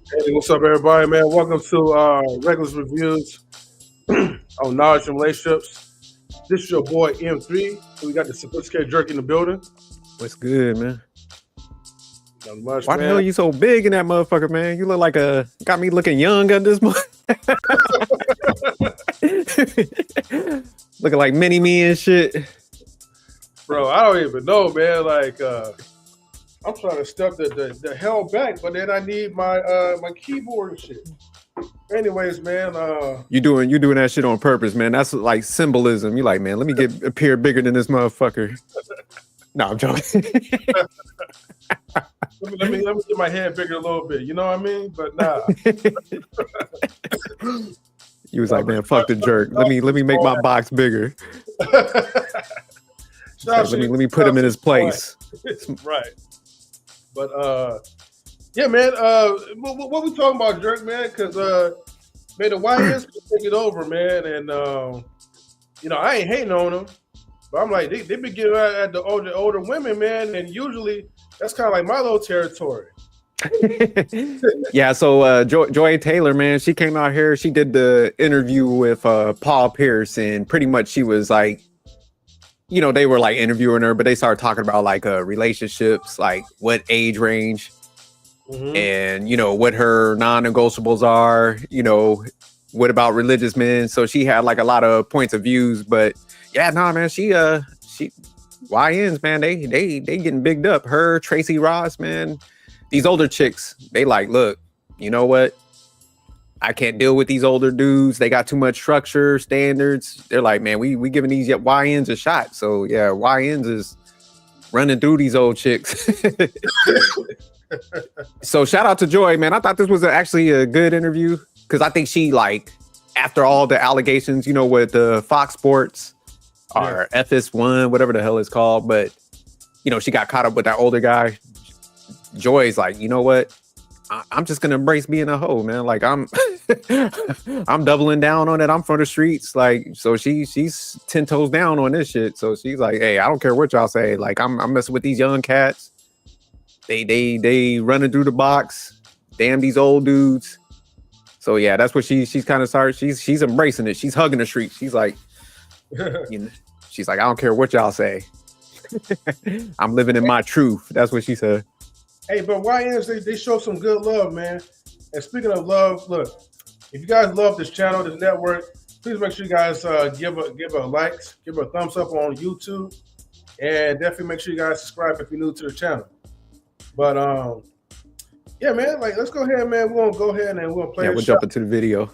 Hey, what's up, everybody, man? Welcome to Regulars Reviews on Knowledge and Relationships. This is your boy M3. We got the sophisticated jerk in the building. What's good, man? Not much, Why the man. hell you so big in that motherfucker, man? You look like got me looking young at this month. Looking like mini me and shit. Bro, I don't even know, man. Like, I'm trying to step the hell back, but then I need my my keyboard and shit. Anyways, man. You doing that shit on purpose, man. That's like symbolism. You like, man, let me appear bigger than this motherfucker. No, I'm joking. let me get my head bigger a little bit. You know what I mean? But nah. You was like, man, fuck the jerk. Let me make my box bigger. Like, let me put him in his place. Right. But yeah, man. What we talking about, jerk, man? Because man, the YNs can take it over, man. And you know, I ain't hating on them, but I'm like, they been getting at the older women, man. And usually that's kind of like my little territory. Yeah, so Joy Taylor, man, she came out here. She did the interview with Paul Pierce, and pretty much she was like, you know, they were like interviewing her, but they started talking about like relationships, like what age range, and you know what her non-negotiables are. You know, what about religious men? So she had like a lot of points of views, but yeah, nah, man, she YNs, man, they getting bigged up. Her, Tracy Ross, man. These older chicks, they like, look, you know what? I can't deal with these older dudes. They got too much structure, standards. They're like, man, we giving these YNs a shot. So yeah, YNs is running through these old chicks. So shout out to Joy, man. I thought this was actually a good interview because I think she, like, after all the allegations, you know, with the Fox Sports or FS1, whatever the hell it's called, but you know, she got caught up with that older guy. Joy's like, you know what? I'm just gonna embrace being a hoe, man. Like I'm doubling down on it. I'm from the streets. Like, so she's 10 toes down on this shit. So she's like, hey, I don't care what y'all say. Like, I'm messing with these young cats. They running through the box. Damn these old dudes. So yeah, that's what she's kind of started. She's embracing it. She's hugging the streets. She's like, you know, she's like, I don't care what y'all say. I'm living in my truth. That's what she said. Hey, but YNs, they show some good love, man. And speaking of love, look, if you guys love this channel, this network, please make sure you guys give a likes, give a thumbs up on YouTube, and definitely make sure you guys subscribe if you're new to the channel. But yeah, man, like let's go ahead, man. We're gonna go ahead and we'll play. Yeah, we'll jump into the video.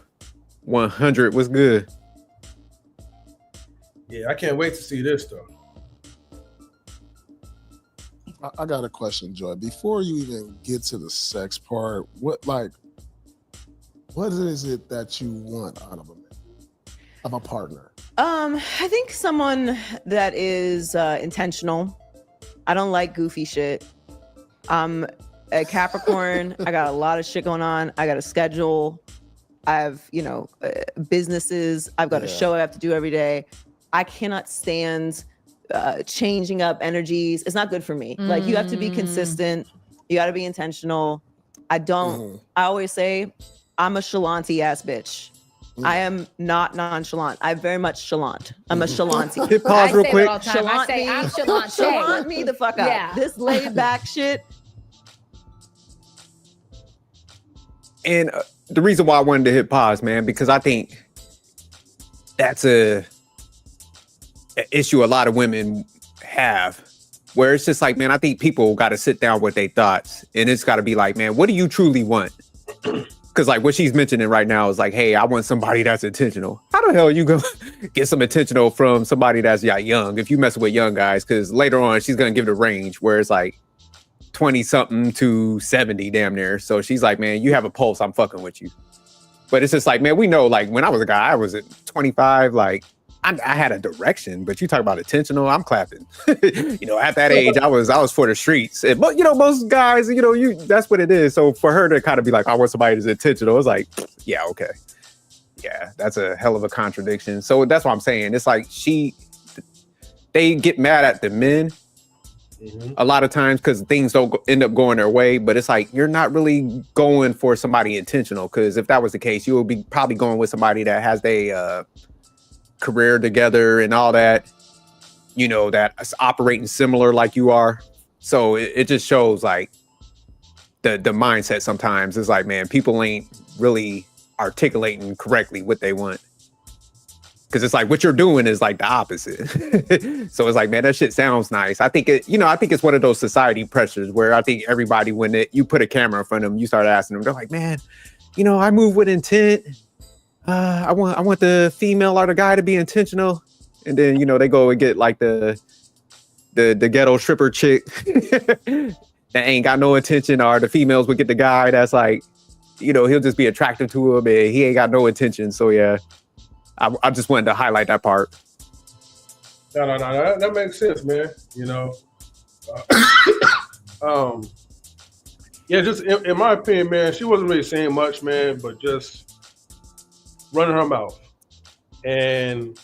100 was good. Yeah, I can't wait to see this though. I got a question, Joy. Before you even get to the sex part, what is it that you want out of a partner? I think someone that is intentional. I don't like goofy shit. I'm a Capricorn. I got a lot of shit going on. I got a schedule. I have, you know, businesses. I've got a show I have to do every day. I cannot stand changing up energies. It's not good for me. Like, you have to be consistent. You got to be intentional. I always say I'm a chalanty ass bitch. I am not nonchalant. I very much chalant. I'm a chalanty. Hit pause real quick. Chalant me. I'm chalant. Chalant me the fuck out. Yeah. This laid back shit. And the reason why I wanted to hit pause, man, because I think that's a issue a lot of women have, where it's just like, man, I think people got to sit down with their thoughts, and it's got to be like, man, what do you truly want? Because like what she's mentioning right now is like, hey, I want somebody that's intentional. How the hell are you gonna get some intentional from somebody that's young if you mess with young guys? Because later on she's gonna give the range where it's like 20 something to 70 damn near. So she's like, man, you have a pulse, I'm fucking with you. But it's just like, man, we know, like, when I was a guy, I was at 25, like I had a direction, but you talk about intentional, I'm clapping. You know, at that age, I was for the streets. But you know, most guys, you know, that's what it is. So for her to kind of be like, I want somebody that's intentional, it's like, yeah, okay. Yeah, that's a hell of a contradiction. So that's what I'm saying. It's like they get mad at the men a lot of times because things don't end up going their way. But it's like you're not really going for somebody intentional, because if that was the case, you would be probably going with somebody that has their career together and all that, you know, that's operating similar like you are. So it just shows like the mindset sometimes is like, man, people ain't really articulating correctly what they want. Because it's like what you're doing is like the opposite. So it's like, man, that shit sounds nice. I think it's one of those society pressures where I think everybody, when you put a camera in front of them, you start asking them, they're like, man, you know, I move with intent. I want the female or the guy to be intentional. And then, you know, they go and get like the ghetto stripper chick that ain't got no intention, or the females would get the guy that's like, you know, he'll just be attractive to him and he ain't got no intention. So yeah. I just wanted to highlight that part. No, that makes sense, man. You know, yeah, just in my opinion, man, she wasn't really saying much, man, but just running her mouth. And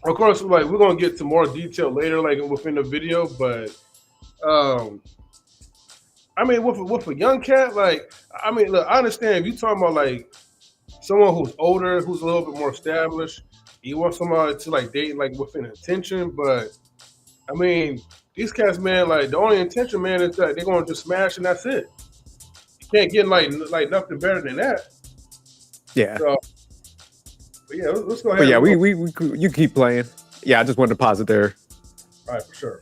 of course, like we're gonna get to more detail later, like within the video. But I mean, with a young cat, like, I mean, look, I understand if you talking about like someone who's older, who's a little bit more established, you want somebody to like date like with an intention. But I mean, these cats, man, like the only intention, man, is that they're gonna just smash and that's it. You can't get like nothing better than that. Yeah. So, but yeah, let's go ahead. But yeah, you keep playing. Yeah, I just wanted to pause it there. All right, for sure.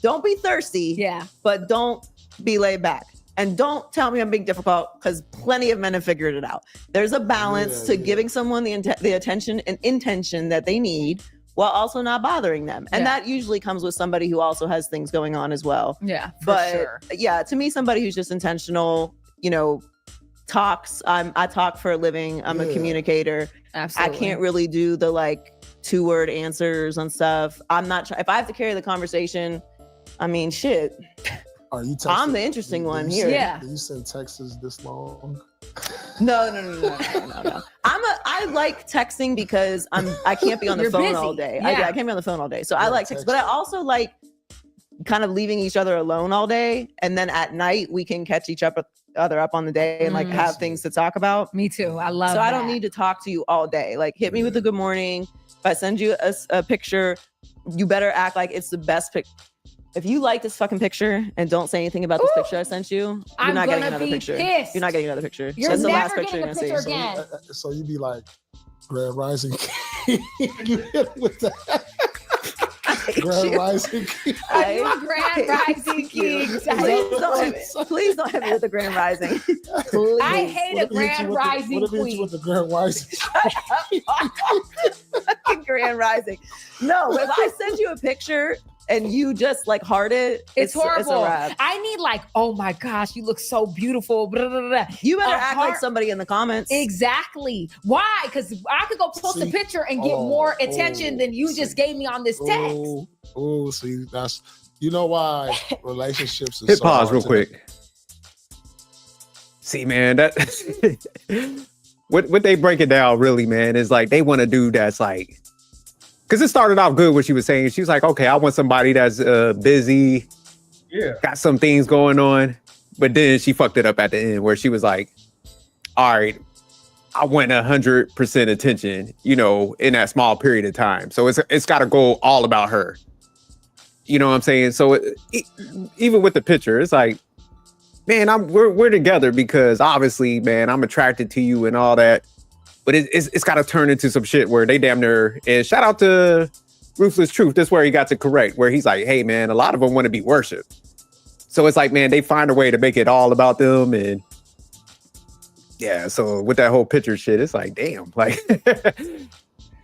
Don't be thirsty. Yeah. But don't be laid back. And don't tell me I'm being difficult, because plenty of men have figured it out. There's a balance to giving someone the attention and intention that they need while also not bothering them. And that usually comes with somebody who also has things going on as well. Yeah, but sure. Yeah, to me, somebody who's just intentional, you know, talks. I talk for a living. I'm a communicator. Absolutely. I can't really do the like 2-word answers on stuff. I'm not if I have to carry the conversation, I mean, shit. Are you I'm the interesting one here. Yeah. Do you send texts this long? No. I like texting because I can't be on the You're busy. busy. All day. Yeah. I can't be on the phone all day. So I like text, but I also like kind of leaving each other alone all day, and then at night we can catch each other up on the day and like have things to talk about. Me too. I love. So I don't need to talk to you all day. Like hit me with a good morning. If I send you a picture, you better act like it's the best pic. If you like this fucking picture and don't say anything about this picture I sent you, you're not getting another picture. Pissed. You're not getting another picture. You're That's the last never picture you're getting gonna a see. picture again. So you be like, Grand Rising King. You hit with that. Grand Rising King. Are you a Grand Rising King? Please don't hit me with the Grand Rising. Please. I hate a Grand Rising What if you with the Grand Rising? Fucking Grand Rising. No, if I send you a picture and you just like heart it, it's horrible. It's a wrap. I need like, oh my gosh, you look so beautiful. Blah, blah, blah. You better act like somebody in the comments. Exactly. Why? Because I could go post a picture and get more attention than you just gave me on this text. Oh, see, that's why relationships is Hit so pause hard real to- quick. See, man, that what they break it down really, man, is like they want a dude that's like, because it started off good what she was saying. She was like, okay, I want somebody that's busy, got some things going on. But then she fucked it up at the end where she was like, all right, I want 100% attention, you know, in that small period of time. So it's got to go all about her. You know what I'm saying? So even with the picture, it's like, man, we're together because obviously, man, I'm attracted to you and all that. But it's got to turn into some shit where they damn near, and shout out to Ruthless Truth. That's where he got to correct, where he's like, hey, man, a lot of them want to be worshiped. So it's like, man, they find a way to make it all about them. And yeah, so with that whole picture shit, it's like, damn, like,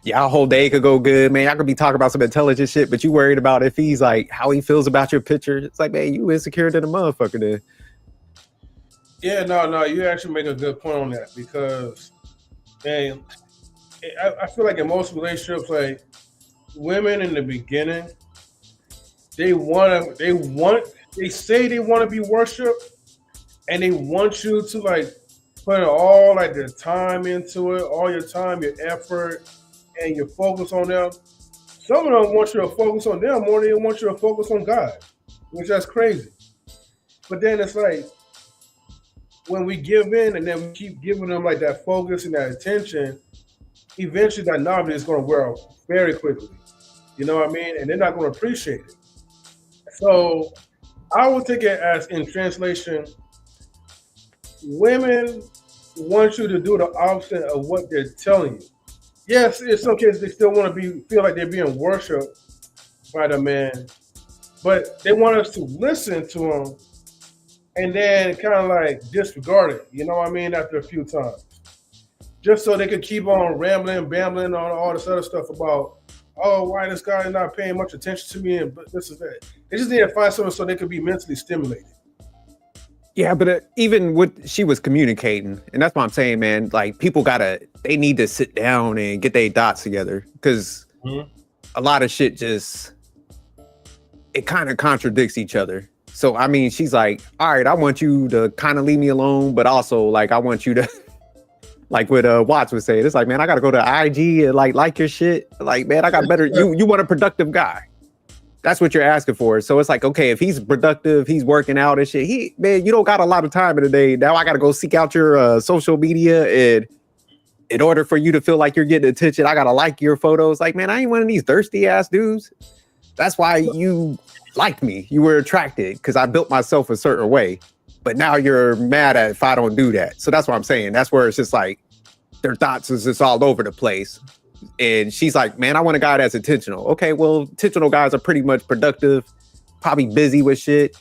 yeah, a whole day could go good, man. Y'all could be talking about some intelligent shit, but you worried about if he's like, how he feels about your picture. It's like, man, you insecure than a motherfucker then. Yeah, no, you actually make a good point on that because, man, I feel like in most relationships, like women in the beginning, they say they want to be worshipped, and they want you to like put all like their time into it, all your time, your effort, and your focus on them. Some of them want you to focus on them more than they want you to focus on God. which that's crazy. But then it's like when we give in and then we keep giving them like that focus and that attention, eventually that novelty is going to wear off very quickly. You know what I mean? And they're not going to appreciate it. So I would take it as, in translation, women want you to do the opposite of what they're telling you. Yes, in some cases they still want to feel like they're being worshipped by the man, but they want us to listen to them and then kind of like disregard it. You know what I mean? After a few times, just so they could keep on rambling, bambling on all this other stuff about, oh, why this guy is not paying much attention to me and this is that. They just need to find someone so they could be mentally stimulated. Yeah, but even what she was communicating, and that's what I'm saying, man, like people they need to sit down and get their dots together, because a lot of shit it kind of contradicts each other. So, I mean, she's like, all right, I want you to kind of leave me alone, but also like, I want you to, like what Watts was saying, it's like, man, I got to go to IG and like your shit. Like, man, I got better, you want a productive guy. That's what you're asking for. So it's like, okay, if he's productive, he's working out and shit, man, you don't got a lot of time in the day. Now I got to go seek out your social media, and in order for you to feel like you're getting attention, I got to like your photos. Like, man, I ain't one of these thirsty ass dudes. That's why you liked me. You were attracted because I built myself a certain way. But now you're mad at if I don't do that. So that's what I'm saying. That's where it's just like their thoughts is just all over the place. And she's like, man, I want a guy that's intentional. Okay, well, intentional guys are pretty much productive, probably busy with shit.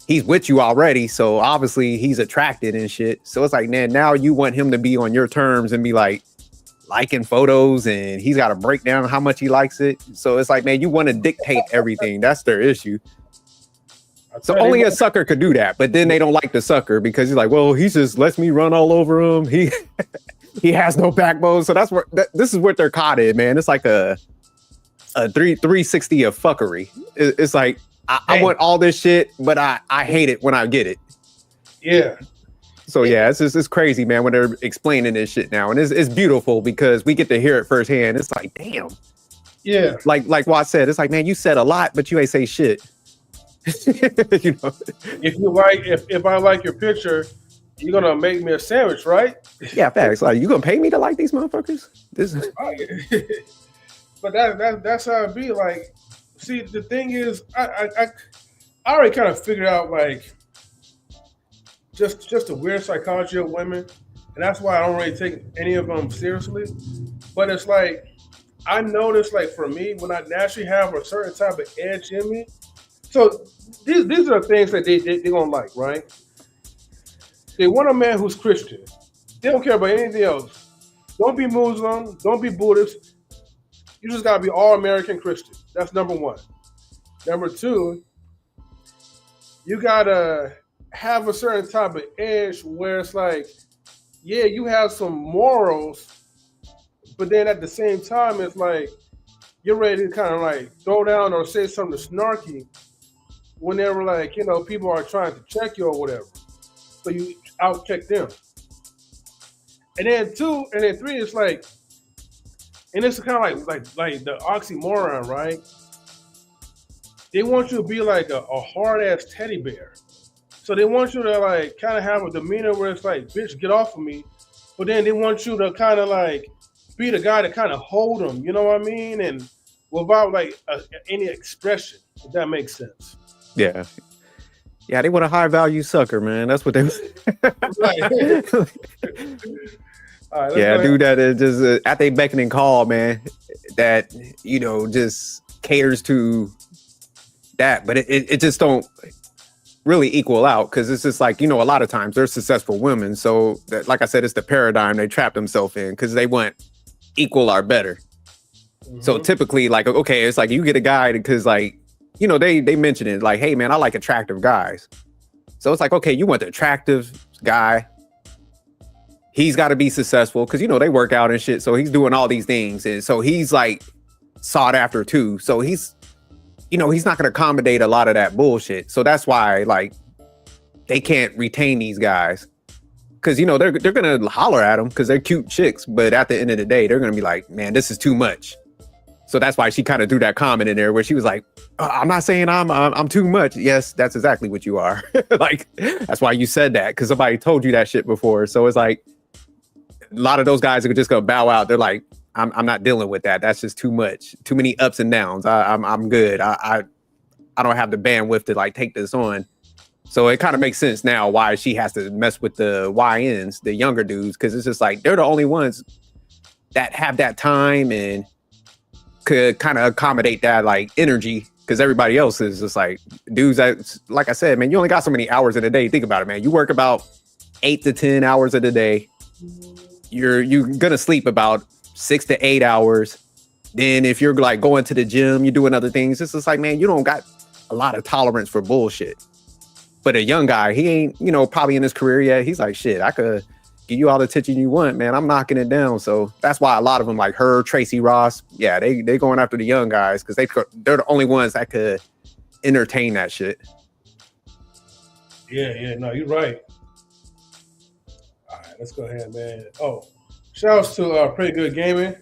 He's with you already, so obviously he's attracted and shit. So it's like, man, now you want him to be on your terms and be like liking photos, and he's got to break down how much he likes it. So it's like, man, you want to dictate everything. That's their issue. So only a sucker could do that, but then they don't like the sucker because he's like, well, he just lets me run all over him. He has no backbone. So that's where this is what they're caught in, man. It's like a 360 of fuckery. It's like I want all this shit, but I hate it when I get it. Yeah. So yeah, it's crazy, man, when they're explaining this shit now, and it's beautiful because we get to hear it firsthand. It's like, damn. Yeah. Like Watt said, it's like, man, you said a lot, but you ain't say shit. You know, if I like your picture, you're gonna make me a sandwich, right? Yeah, facts. Like, you gonna pay me to like these motherfuckers? But that's how it be. Like, see, the thing is, I already kind of figured out like just the weird psychology of women, and that's why I don't really take any of them seriously. But it's like I notice, like for me, when I naturally have a certain type of edge in me. So these are the things that they gonna like, right? They want a man who's Christian. They don't care about anything else. Don't be Muslim. Don't be Buddhist. You just gotta be all American Christian. That's number one. Number two, you gotta have a certain type of edge where it's like, yeah, you have some morals, but then at the same time, it's like you're ready to kind of like throw down or say something snarky whenever, like, you know, people are trying to check you or whatever. So you out check them. And then three is like, and it's kind of like the oxymoron, right? They want you to be like a hard ass teddy bear. So they want you to like kind of have a demeanor where it's like, bitch, get off of me. But then they want you to kind of like be the guy to kind of hold them, you know what I mean? And without like any expression, if that makes sense. Yeah. Yeah, they want a high value sucker, man. That's what they Right, yeah, dude, that is just at their beck and call, man. That, you know, just caters to that, but it just don't really equal out, because it's just like, you know, a lot of times they're successful women, so that, like I said, it's the paradigm they trap themselves in because they want equal or better. Mm-hmm. So typically, like, okay, it's like you get a guy because, like, you know, they mention it like, hey man, I like attractive guys. So it's like, okay, you want the attractive guy. He's got to be successful because, you know, they work out and shit. So he's doing all these things. And so he's like sought after too. So he's, you know, he's not going to accommodate a lot of that bullshit. So that's why, like, they can't retain these guys because, you know, they're going to holler at them because they're cute chicks. But at the end of the day, they're going to be like, man, this is too much. So that's why she kind of threw that comment in there where she was like, I'm not saying I'm too much. Yes, that's exactly what you are. Like, that's why you said that, because somebody told you that shit before. So it's like a lot of those guys are just gonna bow out. They're like, I'm not dealing with that. That's just too much. Too many ups and downs. I'm good. I don't have the bandwidth to like take this on. So it kind of makes sense now why she has to mess with the YNs, the younger dudes, because it's just like they're the only ones that have that time and could kind of accommodate that like energy, because everybody else is just like dudes that, like I said, man, you only got so many hours in a day. Think about it, man. You work about 8 to 10 hours of the day. You're gonna sleep about 6 to 8 hours. Then if you're like going to the gym, you're doing other things. It's just like, man, you don't got a lot of tolerance for bullshit. But a young guy, he ain't, probably in his career yet. He's like, shit, I could give you all the attention you want, man. I'm knocking it down. So that's why a lot of them, like her, Tracy Ross, yeah, they going after the young guys because they're the only ones that could entertain that shit. Yeah, no, you're right. All right, let's go ahead, man. Oh, shouts to Pretty Good Gaming.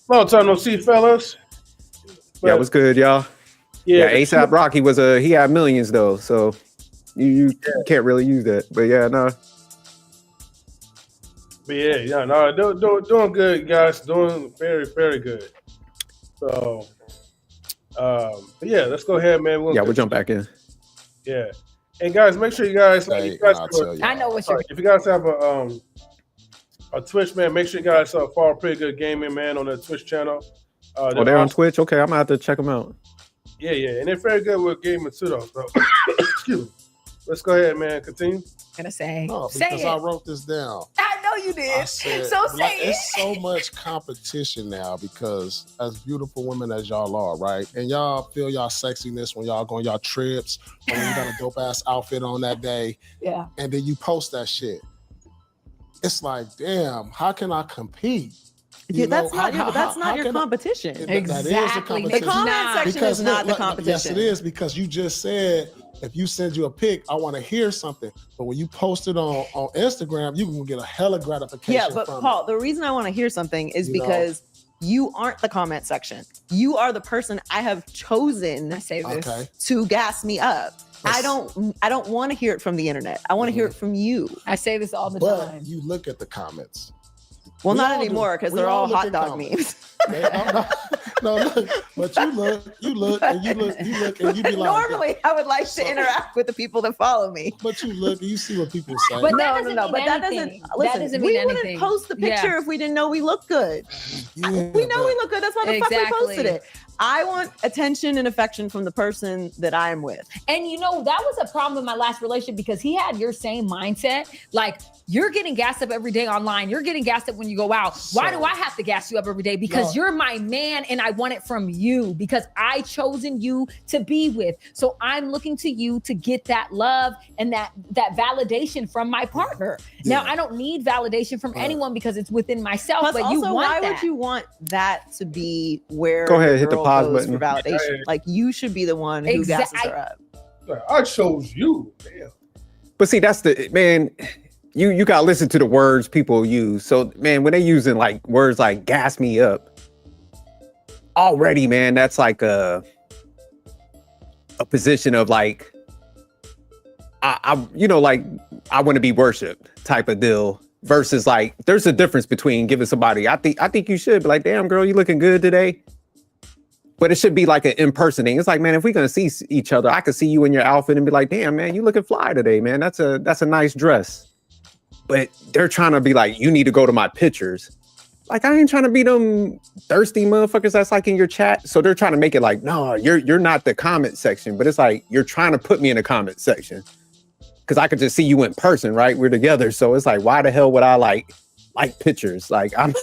Long time no see, fellas. Yeah, what's good, y'all? Yeah, ASAP Rocky he had millions though, so you can't really use that. But yeah, no. But yeah, no, doing good, guys. Doing very, very good. So, but yeah, let's go ahead, man. We'll jump back in. Yeah, and guys, make sure you guys. I know what you're. If you guys have a Twitch, man, make sure you guys follow Pretty Good Gaming, man, on the Twitch channel. They're on Twitch. Okay, I'm gonna have to check them out. Yeah, and they're very good with gaming too, though. So, excuse me. Let's go ahead, man. Continue. Gonna say. No, because I wrote this down. I know you did. It's so much competition now because as beautiful women as y'all are, right? And y'all feel y'all sexiness when y'all go on y'all trips, or when you got a dope ass outfit on that day. Yeah. And then you post that shit. It's like, damn, how can I compete? That's not your competition. Exactly. That is the competition. The comment section is not the competition. Yes, it is, because you just said if you send you a pic, I want to hear something. But when you post it on Instagram, you can get a hella gratification. Yeah, but Paul, the reason I want to hear something is because you aren't the comment section. You are the person I have chosen to gas me up. I don't want to hear it from the internet. I want to hear it from you. I say this all the time. But you look at the comments. Well, not anymore because they're all hot dog memes. No, look, but you look, and you be like. Normally, I would like to interact with the people that follow me. But you look, and you see what people say. But no. But that doesn't. Listen, we wouldn't post the picture if we didn't know we look good. Yeah, we know we look good. That's why the fuck we posted it. I want attention and affection from the person that I am with. And that was a problem in my last relationship because he had your same mindset. Like, you're getting gassed up every day online. You're getting gassed up when you go out. Why do I have to gas you up every day? Because you're my man and I want it from you because I chosen you to be with. So I'm looking to you to get that love and that validation from my partner. Yeah. Now, I don't need validation from anyone because it's within myself. Plus, but also, you want why that. would you want that to be where Go ahead, the hit the girl pause goes button. for validation? Like, you should be the one who gasses her up. I chose you. Damn. But see, that's the man. You gotta listen to the words people use. So, man, when they using like words like "gas me up," already, man, that's like a position of like, I want to be worshipped type of deal. Versus like, there's a difference between giving somebody. I think you should be like, damn girl, you looking good today. But it should be like an in-person thing. It's like, man, if we're gonna see each other, I could see you in your outfit and be like, damn, man, you looking fly today, man. That's a nice dress. But they're trying to be like, you need to go to my pictures. Like, I ain't trying to be them thirsty motherfuckers that's like in your chat. So they're trying to make it like, no, you're not the comment section. But it's like, you're trying to put me in the comment section. Because I could just see you in person, right? We're together. So it's like, why the hell would I like pictures? Like, I'm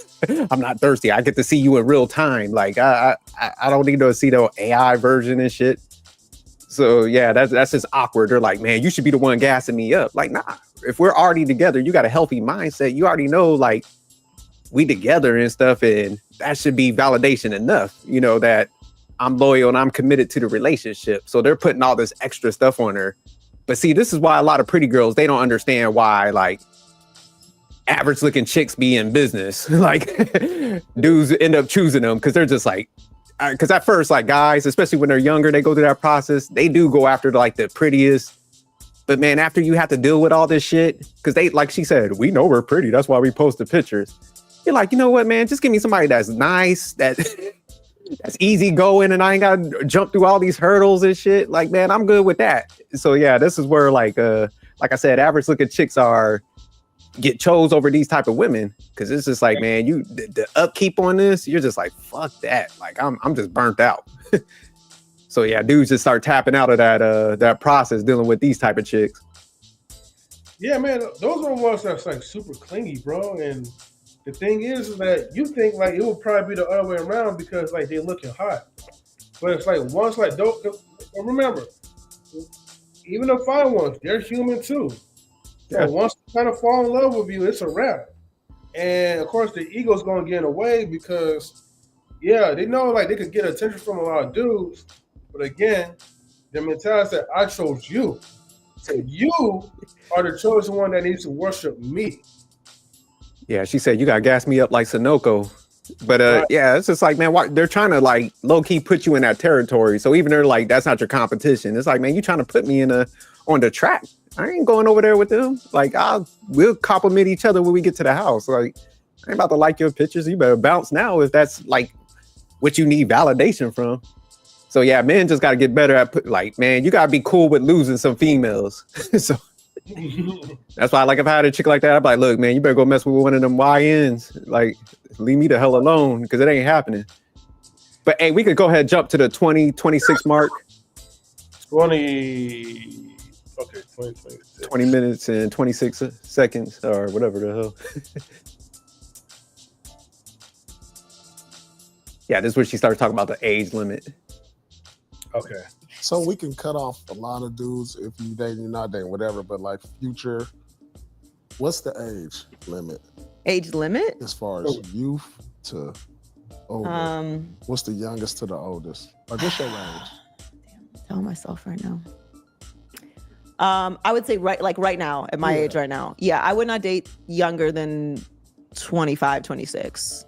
not thirsty. I get to see you in real time. Like, I don't need to see the AI version and shit. So yeah, that's just awkward. They're like, man, you should be the one gassing me up. Like, nah, if we're already together, you got a healthy mindset. You already know, like, we together and stuff, and that should be validation enough, that I'm loyal and I'm committed to the relationship. So they're putting all this extra stuff on her. But see, this is why a lot of pretty girls, they don't understand why, like, average looking chicks be in business. Like dudes end up choosing them because they're just like, because at first, like guys, especially when they're younger, they go through that process. They do go after like the prettiest. But man, after you have to deal with all this shit, because they, like she said, we know we're pretty. That's why we post the pictures. You're like, you know what, man? Just give me somebody that's nice, that's easy going, and I ain't got to jump through all these hurdles and shit. Like, man, I'm good with that. So yeah, this is where like I said, average looking chicks get chose over these type of women, because it's just like, man, the upkeep on this, you're just like, fuck that. Like I'm just burnt out. So yeah, dudes just start tapping out of that process dealing with these type of chicks. Yeah, man, those are the ones that's like super clingy, bro. And the thing is that you think like it would probably be the other way around because like they're looking hot, but it's like once like don't remember, even the fine ones, they're human too. So once they kind of fall in love with you, it's a wrap. And of course, the ego's gonna get in the way because yeah, they know like they could get attention from a lot of dudes. But again, the mentality that I chose you. So you are the chosen one that needs to worship me. Yeah, she said, you got to gas me up like Sunoco. But right. Yeah, it's just like, man, why, they're trying to like low key put you in that territory. So even they're like, that's not your competition. It's like, man, you trying to put me on the track. I ain't going over there with them. Like, we'll compliment each other when we get to the house. Like, I ain't about to like your pictures. You better bounce now if that's like what you need validation from. So yeah, men just got to get better at like, man, you got to be cool with losing some females. So that's why, like, if I had a chick like that, I'd be like, look, man, you better go mess with one of them YNs. Like, leave me the hell alone because it ain't happening. But hey, we could go ahead and jump to the 2026 mark. 20 minutes and 26 seconds or whatever the hell. Yeah, this is where she starts talking about the age limit. Okay. So we can cut off a lot of dudes if you dating, you're not dating, whatever. But like future, what's the age limit? Age limit? As far as youth to older. What's the youngest to the oldest? Like what's your range? Damn, I'm telling myself right now. I would say right now, at my age right now. Yeah, I would not date younger than 25, 26.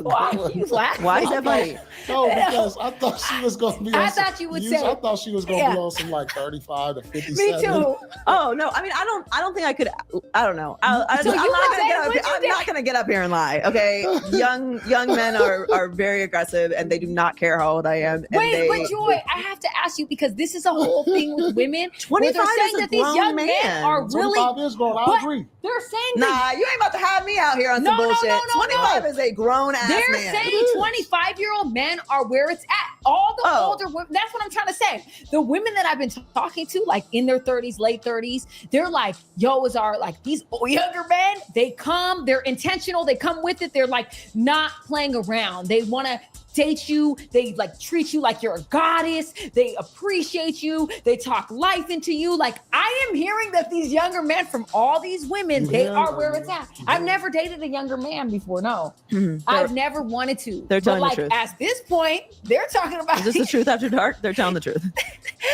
Why is that funny? No, because I thought she was going to be on I thought you would say. I thought she was going to be on some like 35 to 57. Me too. Oh, no. I mean, I don't think I could. I don't know. I'm not going to get up here and lie. Okay. Young men are very aggressive and they do not care how old I am. Wait, but Joy, I have to ask you because this is a whole thing with women. 25 they're saying is that these young men are really. 25 is grown. I agree. They're saying nah, you ain't about to have me out here on some bullshit. 25 is a grown ass man. They're saying 25-year-old men are where it's at. All the older women, that's what I'm trying to say. The women that I've been talking to, like in their 30s, late 30s, they're like, yo, these younger men, they're intentional, they come with it. They're like not playing around. They want to date you. They like treat you like you're a goddess. They appreciate you. They talk life into you. Like I am hearing that these younger men from all these women, they are where it's at. I've never dated a younger man before. No, I've never wanted to. They're telling the truth. At this point, they're talking about. Is this the truth after dark? They're telling the truth.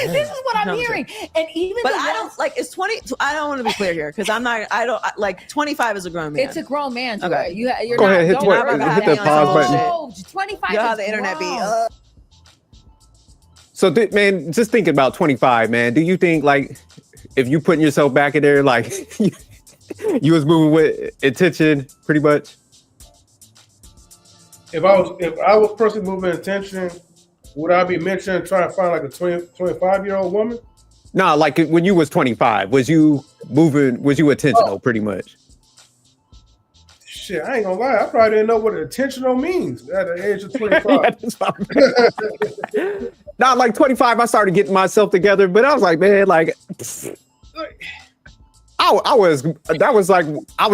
This is what I'm hearing. And even but I don't like it's 20. I don't want to be clear here because I don't like 25 is a grown man. It's a grown man. Joy. Okay. You're go not, ahead, hit the pause button. 25. You know how the internet be. So, man, just thinking about 25, man. Do you think like if you putting yourself back in there, like you was moving with intention, pretty much? If I was personally moving intention, would I be mentioning trying to find like a 25-year-old woman? No, like when you was 25, was you intentional, pretty much? Shit, I ain't gonna lie. I probably didn't know what intentional means at the age of 25. Not like 25, I started getting myself together, but I was like, man, like I was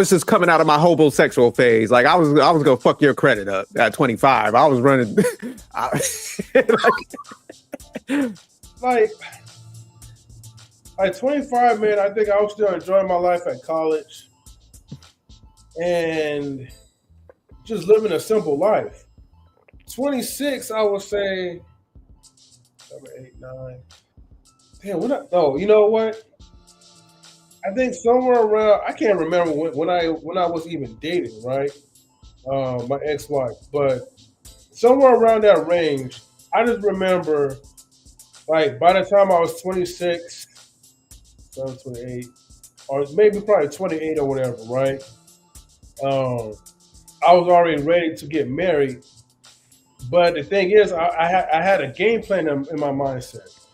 just coming out of my homosexual phase. Like I was gonna fuck your credit up at 25. I was running like 25, man. I think I was still enjoying my life at college and just living a simple life. 26, I would say 7, 8, 9. Damn, you know what? I think somewhere around, I can't remember when I was even dating, right? My ex-wife, but somewhere around that range. I just remember, like, by the time I was 26, 28, or maybe probably 28 or whatever, right? I was already ready to get married, but the thing is, I had a game plan in my mindset,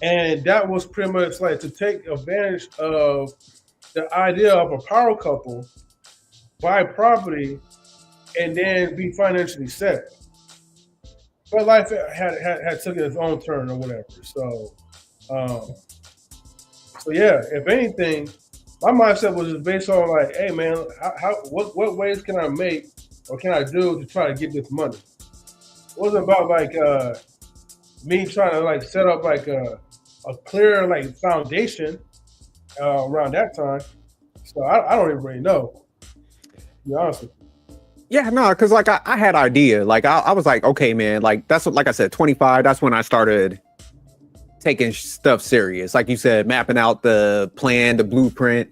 and that was pretty much like to take advantage of the idea of a power couple, buy property, and then be financially set. But life had took its own turn or whatever. Um, so yeah, if anything, my mindset was just based on like, hey man, what ways can I make or can I do to try to get this money? It wasn't about like me trying to like set up like a clear like foundation around that time. So I don't even really know, to be honest with you. Yeah, no, because like I had idea. Like I was like, okay, man, like that's what, like I said, 25, that's when I started taking stuff serious. Like you said, mapping out the plan, the blueprint,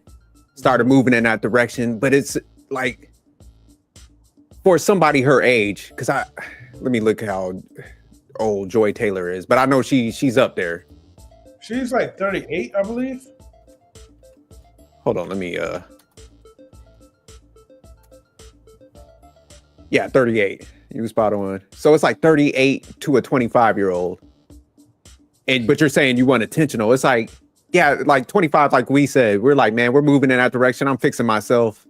started moving in that direction. But it's like for somebody her age, because let me look how old Joy Taylor is, but I know she's up there. She's like 38, I believe. Hold on, let me yeah, 38. You was spot on. So it's like 38 to a 25-year-old. But you're saying you want intentional. It's like, yeah, like 25, like we said, we're like, man, we're moving in that direction. I'm fixing myself.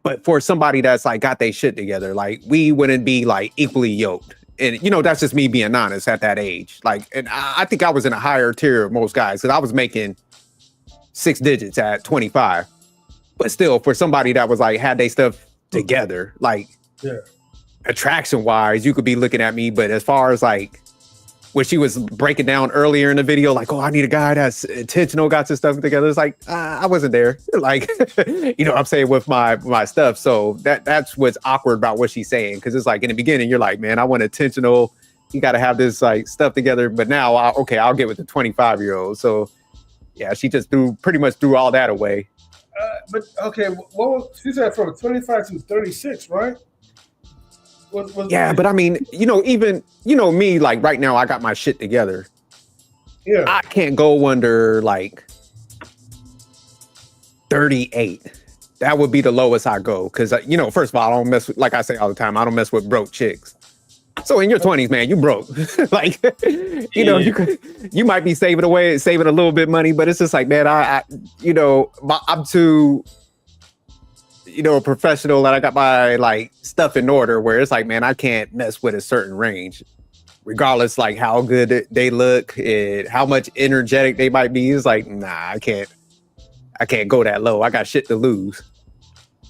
But for somebody that's like got their shit together, like we wouldn't be like equally yoked. And you know, that's just me being honest at that age. Like, and I think I was in a higher tier of most guys because I was making 6 digits at 25. But still, for somebody that was like had their stuff together, like yeah, attraction wise, you could be looking at me. But as far as like what she was breaking down earlier in the video, like, oh, I need a guy that's intentional, got his stuff together. It's like, I wasn't there. Like, you know what I'm saying, with my stuff. So that's what's awkward about what she's saying. Cause it's like in the beginning, you're like, man, I want intentional. You got to have this like stuff together. But now, I'll get with the 25-year-old. So yeah, she just pretty much threw all that away. But okay, she said from 25 to 36, right? Yeah, but I mean, you know, even, you know, me, like right now, I got my shit together. Yeah. I can't go under like 38. That would be the lowest I go. Cause you know, first of all, I don't mess with, like I say all the time, I don't mess with broke chicks. So in your 20s, man, you broke. Like, you know, you might be saving a little bit money, but it's just like, man, I you know, I'm too, you know, a professional, that I got my like stuff in order where it's like, man, I can't mess with a certain range, regardless like how good they look and how much energetic they might be. It's like, nah, I can't go that low. I got shit to lose.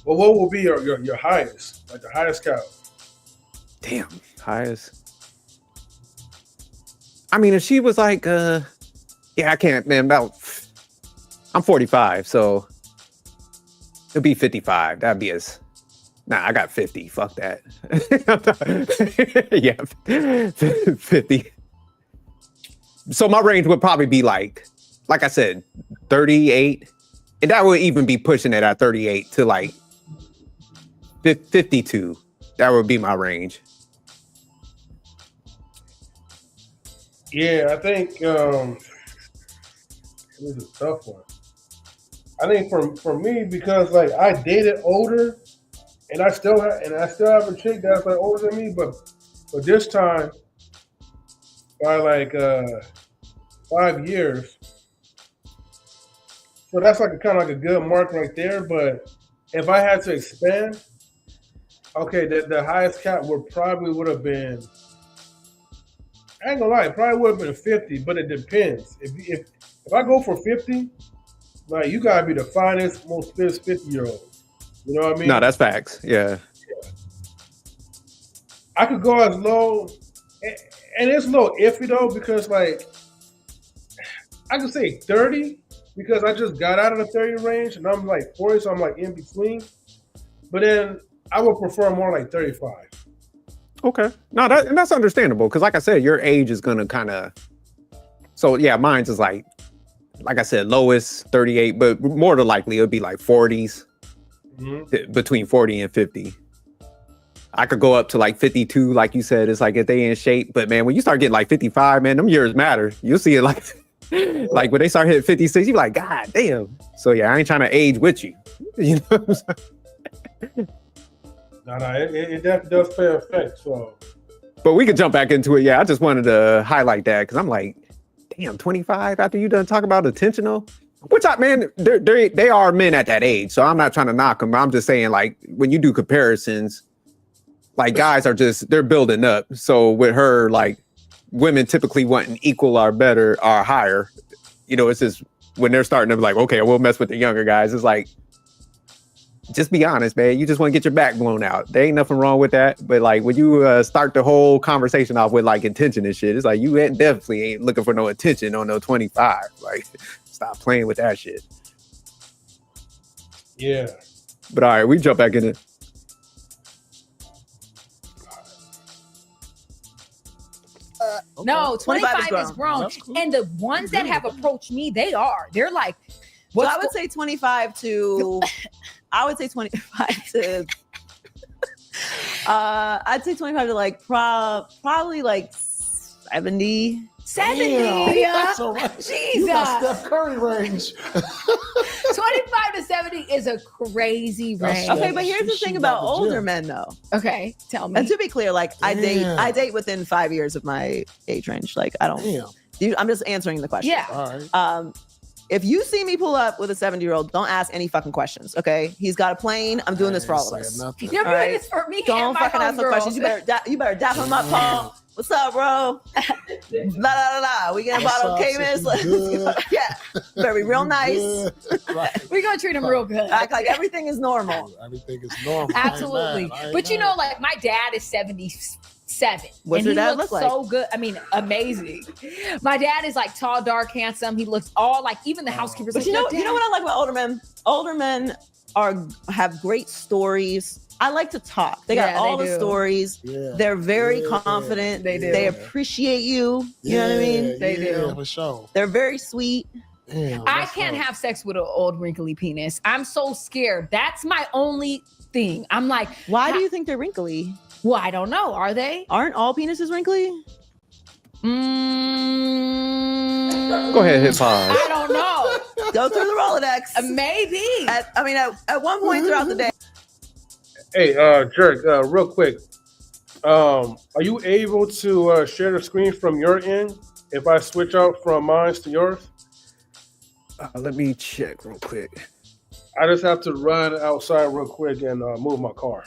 Well, what will be your highest, like the highest count? Damn, highest. I mean, if she was like, yeah, I can't, man, I'm 45, so it'd be 55. That'd be I got 50. Fuck that. Yeah, 50. So my range would probably be like I said, 38. And that would even be pushing it at 38 to like 52. That would be my range. Yeah, I think this is a tough one. I think for me, because like I dated older, and I still have a chick that's like older than me, but this time by like 5 years. So that's like kind of like a good mark right there. But if I had to expand, okay, the highest cap would have been, I ain't gonna lie, it probably would have been 50, but it depends. If I go for 50, like you gotta be the finest, most fit 50-year-old. You know what I mean? No, that's facts. Yeah. I could go as low, and it's a little iffy though, because like I could say 30 because I just got out of the 30 range and I'm like 40, so I'm like in between. But then I would prefer more like 35. Okay. No, that's understandable because, like I said, your age is gonna kind of. So yeah, mine's is like like I said, lowest 38, but more than likely it'll be like 40s, between 40 and 50. I could go up to like 52, like you said. It's like if they in shape, but man, when you start getting like 55, man, them years matter. You'll see it like, like when they start hitting 56, you're like, God damn. So yeah, I ain't trying to age with you. You know what I'm saying? No, it definitely does play an effect. So, but we could jump back into it. Yeah, I just wanted to highlight that because I'm like, damn, 25 after you done talk about intentional. Which man, they are men at that age. So I'm not trying to knock them. I'm just saying, like, when you do comparisons, like guys are just, they're building up. So with her, like, women typically wanting equal or better or higher. You know, it's just when they're starting to be like, okay, we'll mess with the younger guys. It's like, just be honest, man. You just want to get your back blown out. There ain't nothing wrong with that. But like when you start the whole conversation off with like intention and shit, it's like you definitely ain't looking for no attention on no 25. Like, stop playing with that shit. Yeah. But all right, we jump back in it. No, 25 is grown. Cool. And the ones that have approached me, they're like, So I would say 25 to, I'd say 25 to like probably like 70. 70. That's all right. Jesus. You got Steph Curry range. 25 to 70 is a crazy range. Okay, but here's the She thing shoot about out the older gym. men though. Okay, tell me. And to be clear, like I Damn. date within 5 years of my age range. Like I don't. Damn. I'm just answering the question. Yeah. All right. If you see me pull up with a 70-year-old, don't ask any fucking questions. Okay, he's got a plane. I'm doing this for all of us. Nothing. You're All doing right. this for me. Don't and my fucking ask no homegirls. questions. You better dap him up, Paul. What's up, bro? La. We getting a bottle of Cayman. Yeah, very real nice. Right. We're gonna treat him real good. Act like everything is normal. Everything is normal. Absolutely. I ain't But you mad. know, like my dad is 77. What's and your he dad looks look like? so good. I mean, amazing. My dad is like tall, dark, handsome. He looks all like, even the housekeepers. But like, you know "Your dad." what I like about older men? Older men have great stories. I like to talk. They got Yeah, all they the do. stories. Yeah. They're very Yeah. confident. They do. They appreciate you. You know what I mean? They do. For sure. They're very sweet. Damn, I that's can't dope. have sex with an old wrinkly penis. I'm so scared. That's my only thing. I'm like, Why do you think they're wrinkly? well, I don't know. Are they? Aren't all penises wrinkly? Go ahead, hit pause. I don't know. Go through the Rolodex. Maybe. At one point throughout the day. Hey, Jerk, real quick. Are you able to share the screen from your end if I switch out from mine to yours? Let me check real quick. I just have to run outside real quick and move my car.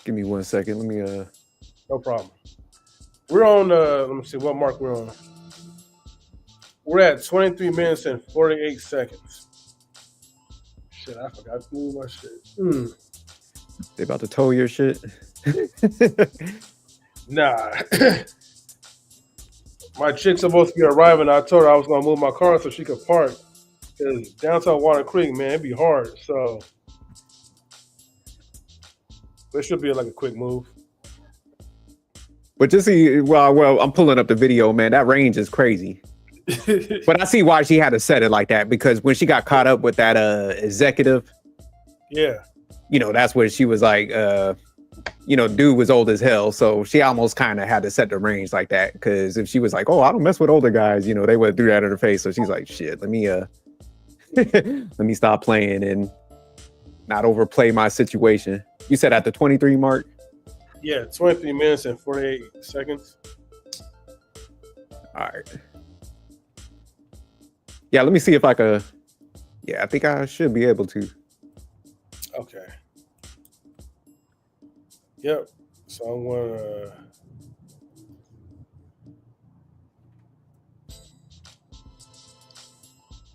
Give me 1 second. Let me No problem. We're on, let me see what mark we're on. We're at 23 minutes and 48 seconds. Shit, I forgot to move my shit. They about to tow your shit. Nah. My chick's supposed to be arriving. I told her I was going to move my car so she could park. Because downtown Water Creek, man, it'd be hard. So it should be like a quick move. But just see, well, I'm pulling up the video, man. That range is crazy. But I see why she had to set it like that, because when she got caught up with that executive, Yeah. you know, that's where she was like, you know, dude was old as hell. So she almost kind of had to set the range like that. Because if she was like, oh, I don't mess with older guys, you know, they would do that in her face. So she's like, shit, let me let me stop playing and not overplay my situation. You said at the 23 mark? Yeah, 23 minutes and 48 seconds. All right. Yeah, let me see if I could. Yeah, I think I should be able to. Okay. Yep. So I'm gonna.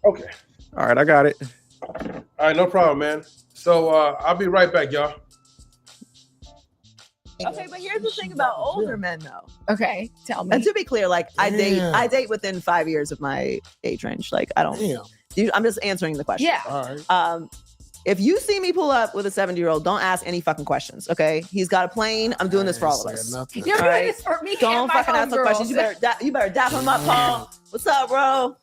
Okay. All right, I got it. All right, no problem, man. So I'll be right back, y'all. Okay, but here's the thing about older men though. Okay, tell me. And to be clear, like I Damn. date within 5 years of my age range. Like I don't. Damn. I'm just answering the question. Yeah. All right. If you see me pull up with a 70-year-old, don't ask any fucking questions. Okay, he's got a plane. I'm doing this for all of us. You're All doing right. this for me. Don't and my fucking ask no homegirls. questions. You better dap him up, Paul. What's up, bro?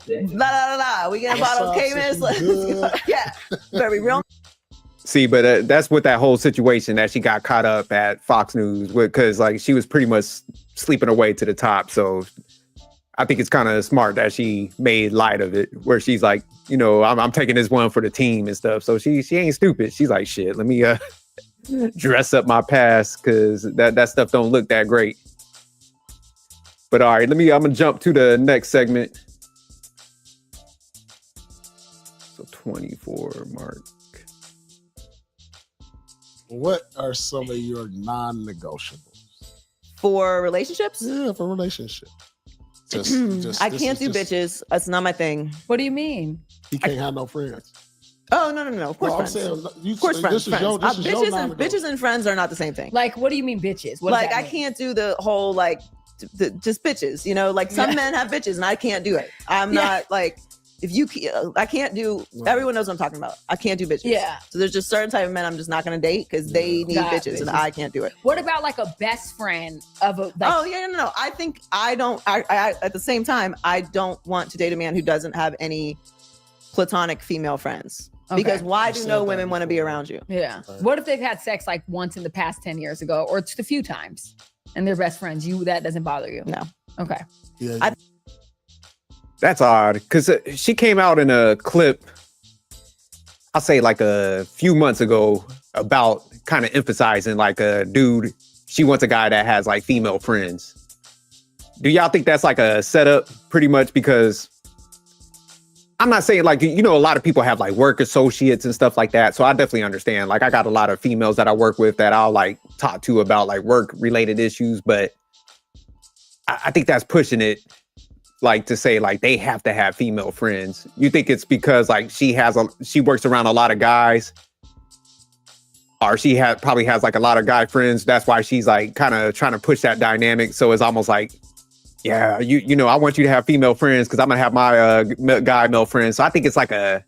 La. We getting What's bottle up, K-Miss. sis? You good? Yeah, very real. See, but that's what that whole situation that she got caught up at Fox News with, because like she was pretty much sleeping her way to the top. So I think it's kind of smart that she made light of it, where she's like, you know, I'm taking this one for the team and stuff. So she ain't stupid. She's like, shit, let me dress up my past, because that stuff don't look that great. But all right, I'm gonna jump to the next segment. So 24 mark. What are some of your non-negotiables? For relationships? Yeah, for relationship. I can't do bitches. That's not my thing. What do you mean? He can't have no friends. Oh, no. Of course, No, I'm friends. saying, Of course, friends. Bitches Bitches and friends are not the same thing. Like, what do you mean, bitches? What does Like, that I mean? can't do the whole like just bitches. You know, like some men have bitches, and I can't do it. I'm not like. If you, I can't do. Everyone knows what I'm talking about. I can't do bitches. Yeah. So there's just certain type of men I'm just not gonna date because they need bitches, and I can't do it. What about like a best friend of a? Like, Oh yeah, no. I think I don't. I at the same time, I don't want to date a man who doesn't have any platonic female friends. Okay. Because why do said no that women want to be before. around you? Yeah. Right. What if they've had sex like once in the past 10 years ago, or just a few times, and they're best friends? That doesn't bother you? No. Okay. Yeah, That's odd, because she came out in a clip, I'll say like a few months ago, about kind of emphasizing like a dude, she wants a guy that has like female friends. Do y'all think that's like a setup pretty much? Because I'm not saying like, you know, a lot of people have like work associates and stuff like that. So I definitely understand. Like I got a lot of females that I work with that I'll like talk to about like work related issues, but I think that's pushing it. Like to say like they have to have female friends. You think it's because like she works around a lot of guys, or she probably has like a lot of guy friends. That's why she's like kind of trying to push that dynamic. So it's almost like, yeah, you know, I want you to have female friends because I'm gonna have my guy male friends. So I think it's like a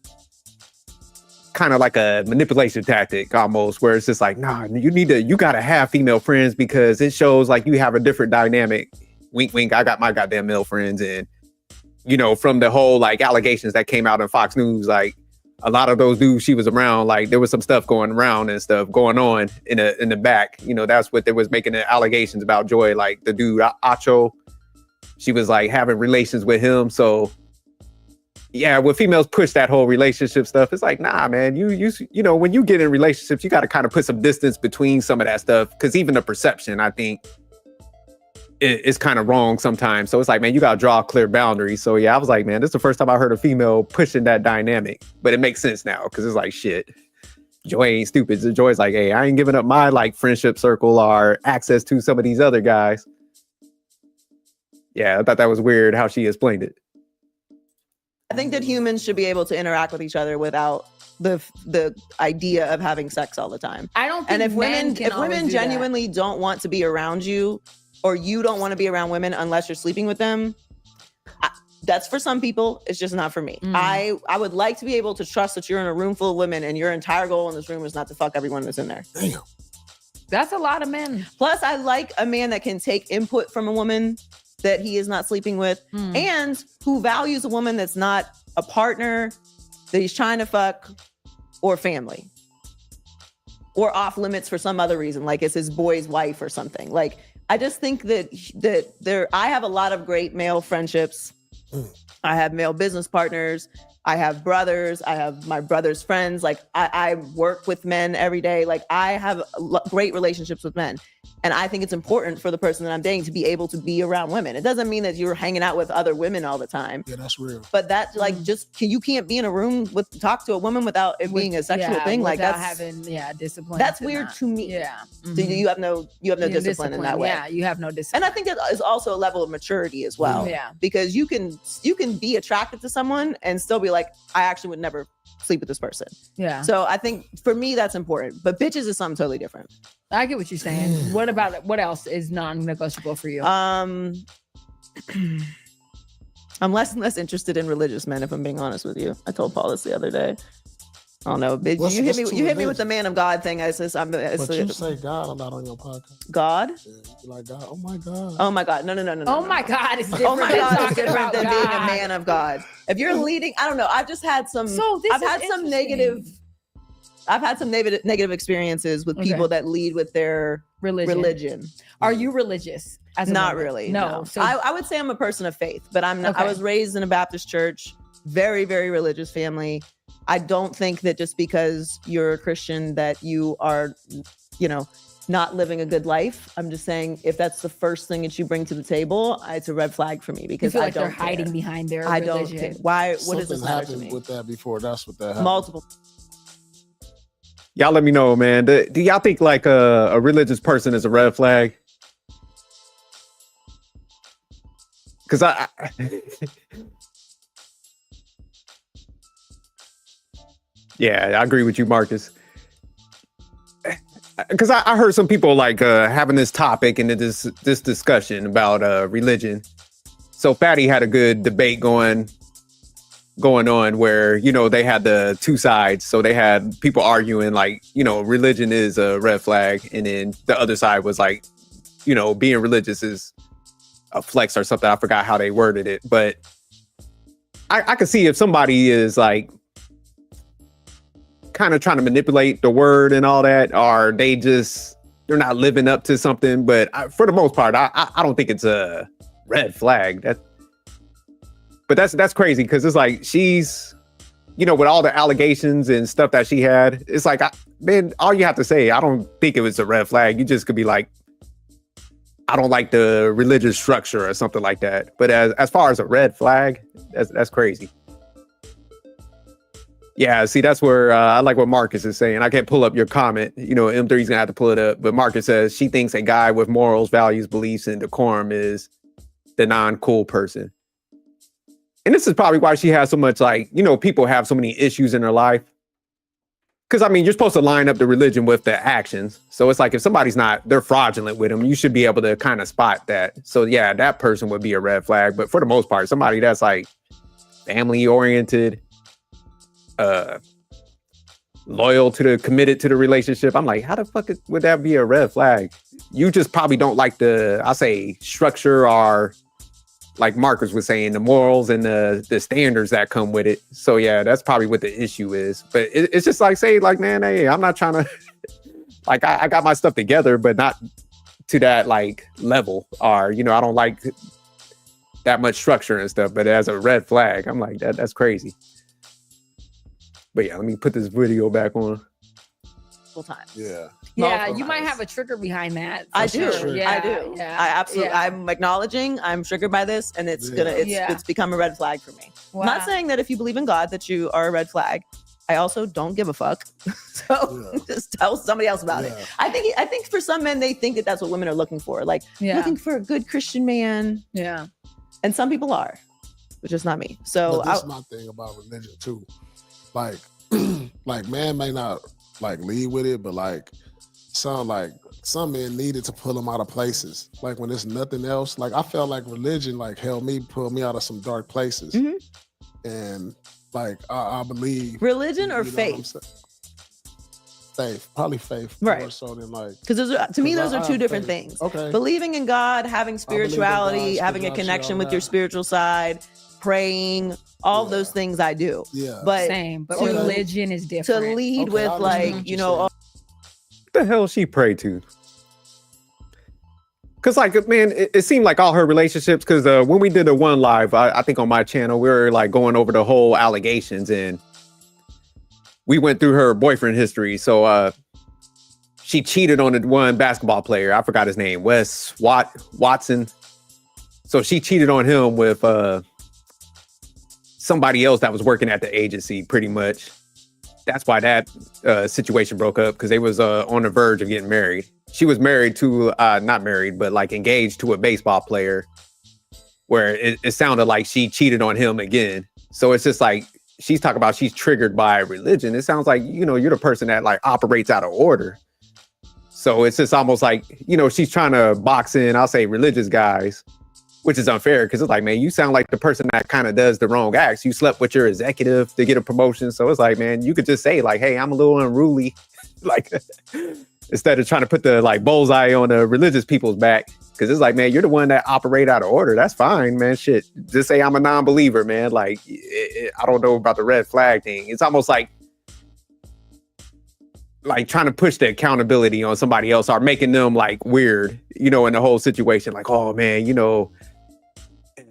kind of like a manipulation tactic almost, where it's just like, nah, you gotta have female friends because it shows like you have a different dynamic. Wink, wink. I got my goddamn male friends. And, you know, from the whole like allegations that came out in Fox News, like a lot of those dudes she was around, like there was some stuff going around and stuff going on in the back. You know, that's what they was making the allegations about Joy, like the dude, Acho. She was like having relations with him. So, yeah, when females push that whole relationship stuff, it's like, nah, man, you know, when you get in relationships, you got to kind of put some distance between some of that stuff. Because even the perception, I think, it's kind of wrong sometimes. So it's like, man, you got to draw clear boundaries. So yeah, I was like, man, this is the first time I heard a female pushing that dynamic, but it makes sense now. Cause it's like, shit, Joy ain't stupid. So Joy's like, hey, I ain't giving up my like friendship circle or access to some of these other guys. Yeah. I thought that was weird how she explained it. I think that humans should be able to interact with each other without the idea of having sex all the time. I don't think And if men women genuinely don't want to be around you, or you don't want to be around women unless you're sleeping with them, that's for some people. It's just not for me. I would like to be able to trust that you're in a room full of women and your entire goal in this room is not to fuck everyone that's in there. damn. that's a lot of men. Plus, I like a man that can take input from a woman that he is not sleeping with and who values a woman that's not a partner that he's trying to fuck or family or off limits for some other reason, like it's his boy's wife or something. Like, I just think that I have a lot of great male friendships. I have male business partners. I have brothers. I have my brother's friends. Like I work with men every day. Like I have great relationships with men. And I think it's important for the person that I'm dating to be able to be around women. It doesn't mean that you're hanging out with other women all the time. Yeah, that's real. But that like you can't be in a room talk to a woman without it being a sexual thing. Like that's having discipline. that's weird to me. Yeah. So you have no discipline in that way. Yeah, you have no discipline. And I think that is also a level of maturity as well. Yeah. Because you can be attracted to someone and still be like, I actually would never sleep with this person. Yeah. So I think for me that's important. But bitches is something totally different. I get what you're saying. What else is non-negotiable for you? I'm less and less interested in religious men, if I'm being honest with you. I told Paul this the other day. I don't know. Bitch, you hit me with the man of God thing. I says I'm. But you say God a lot on your podcast. God. Yeah, you like God. Oh my God. Oh my God. No. Oh my God, it's different. Oh my God, it's talking different about than being a God. man of God. If you're leading, I don't know. I've just had some. So this I've is had some interesting. negative. I've had some negative experiences with people that lead with their religion. Are you religious? As a Not woman? really. No. No. So I would say I'm a person of faith, but I'm not. I Okay. was raised in a Baptist church, very, very religious family. I don't think that just because you're a Christian that you are, not living a good life. I'm just saying if that's the first thing that you bring to the table, it's a red flag for me you because feel I like don't they're hiding care. behind their I religion. don't care. Why? What does Something this matter to happened me? with that before. That's what that happened. Multiple. Y'all let me know, man. Do y'all think like a religious person is a red flag? Because I yeah, I agree with you, Marcus. Because I heard some people like having this topic and this discussion about religion. So Fatty had a good debate going on where, they had the two sides. So they had people arguing like, religion is a red flag. And then the other side was like, being religious is a flex or something. I forgot how they worded it. But I could see if somebody is like kind of trying to manipulate the word and all that, or they're not living up to something. But for the most part, I don't think it's a red flag. But that's crazy because it's like she's, with all the allegations and stuff that she had, it's like, man, all you have to say, I don't think it was a red flag. You just could be like, I don't like the religious structure or something like that. But as far as a red flag, that's crazy. Yeah, see, that's where I like what Marcus is saying. I can't pull up your comment. M3's gonna have to pull it up. But Marcus says she thinks a guy with morals, values, beliefs, and decorum is the non-cool person. And this is probably why she has so much people have so many issues in their life. Because, you're supposed to line up the religion with the actions. So it's like if somebody's they're fraudulent with them, you should be able to kind of spot that. So, yeah, that person would be a red flag. But for the most part, somebody that's like family oriented, loyal committed to the relationship. I'm like, how the fuck would that be a red flag? You just probably don't like the structure or like Marcus was saying, the morals and the standards that come with it. So yeah, that's probably what the issue is. But it's just like, say like, man, hey, I'm not trying to like, I got my stuff together, but not to that like level, or, I don't like that much structure and stuff. But as a red flag, I'm like, that's crazy. But yeah, let me put this video back on. Times. Yeah. Yeah, you might have a trigger behind that. I do. sure. Yeah, I do. yeah, I absolutely. yeah. I'm acknowledging. I'm triggered by this, and it's become a red flag for me. Wow. I'm not saying that if you believe in God that you are a red flag. I also don't give a fuck. So just tell somebody else about it. I think for some men they think that that's what women are looking for, like looking for a good Christian man. Yeah. And some people are, but just not me. So that's my thing about religion too. Like, like man may not like lead with it, but like some men needed to pull them out of places. Like when there's nothing else, like I felt like religion like helped me pull me out of some dark places. And like I believe religion or faith. Faith, probably faith, right? More so than like, because to me those are two different things. Okay, believing in God, having spirituality, having a connection with your spiritual side, praying, all of those things I do. Yeah, but same. But religion is different. To lead with like what the hell she pray to? Because like, man, it seemed like all her relationships, because when we did a one live, I think on my channel, we were like going over the whole allegations and we went through her boyfriend history. So she cheated on the one basketball player. I forgot his name, Wes Watson. So she cheated on him with somebody else that was working at the agency pretty much. That's why that situation broke up, because they was on the verge of getting married. She was married to, not married, but like engaged to a baseball player, where it sounded like she cheated on him again. So it's just like, she's talking about she's triggered by religion. It sounds like, you're the person that like operates out of order. So it's just almost like, she's trying to box in, I'll say, religious guys which is unfair because it's like, man, you sound like the person that kind of does the wrong acts. You slept with your executive to get a promotion. So it's like, man, you could just say like, hey, I'm a little unruly. Like, instead of trying to put the like bullseye on the religious people's back. Cause it's like, man, you're the one that operate out of order. That's fine, man. Shit. Just say I'm a non-believer, man. Like, I don't know about the red flag thing. It's almost like trying to push the accountability on somebody else or making them like weird, you know, in the whole situation. Like, oh man, you know,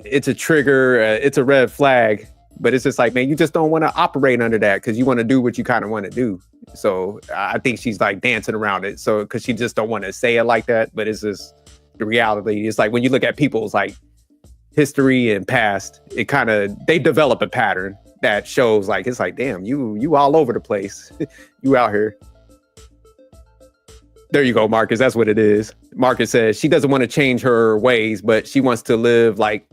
it's a trigger, it's a red flag, but it's just like, man, you just don't want to operate under that because you want to do what you kind of want to do. So I think she's like dancing around it. So because she just don't want to say it like that, but it's just the reality. It's like when you look at people's like history and past, it kind of, they develop a pattern that shows like, it's like, damn, you all over the place. You out here. There you go, Marcus. That's what it is. Marcus says she doesn't want to change her ways, but she wants to live like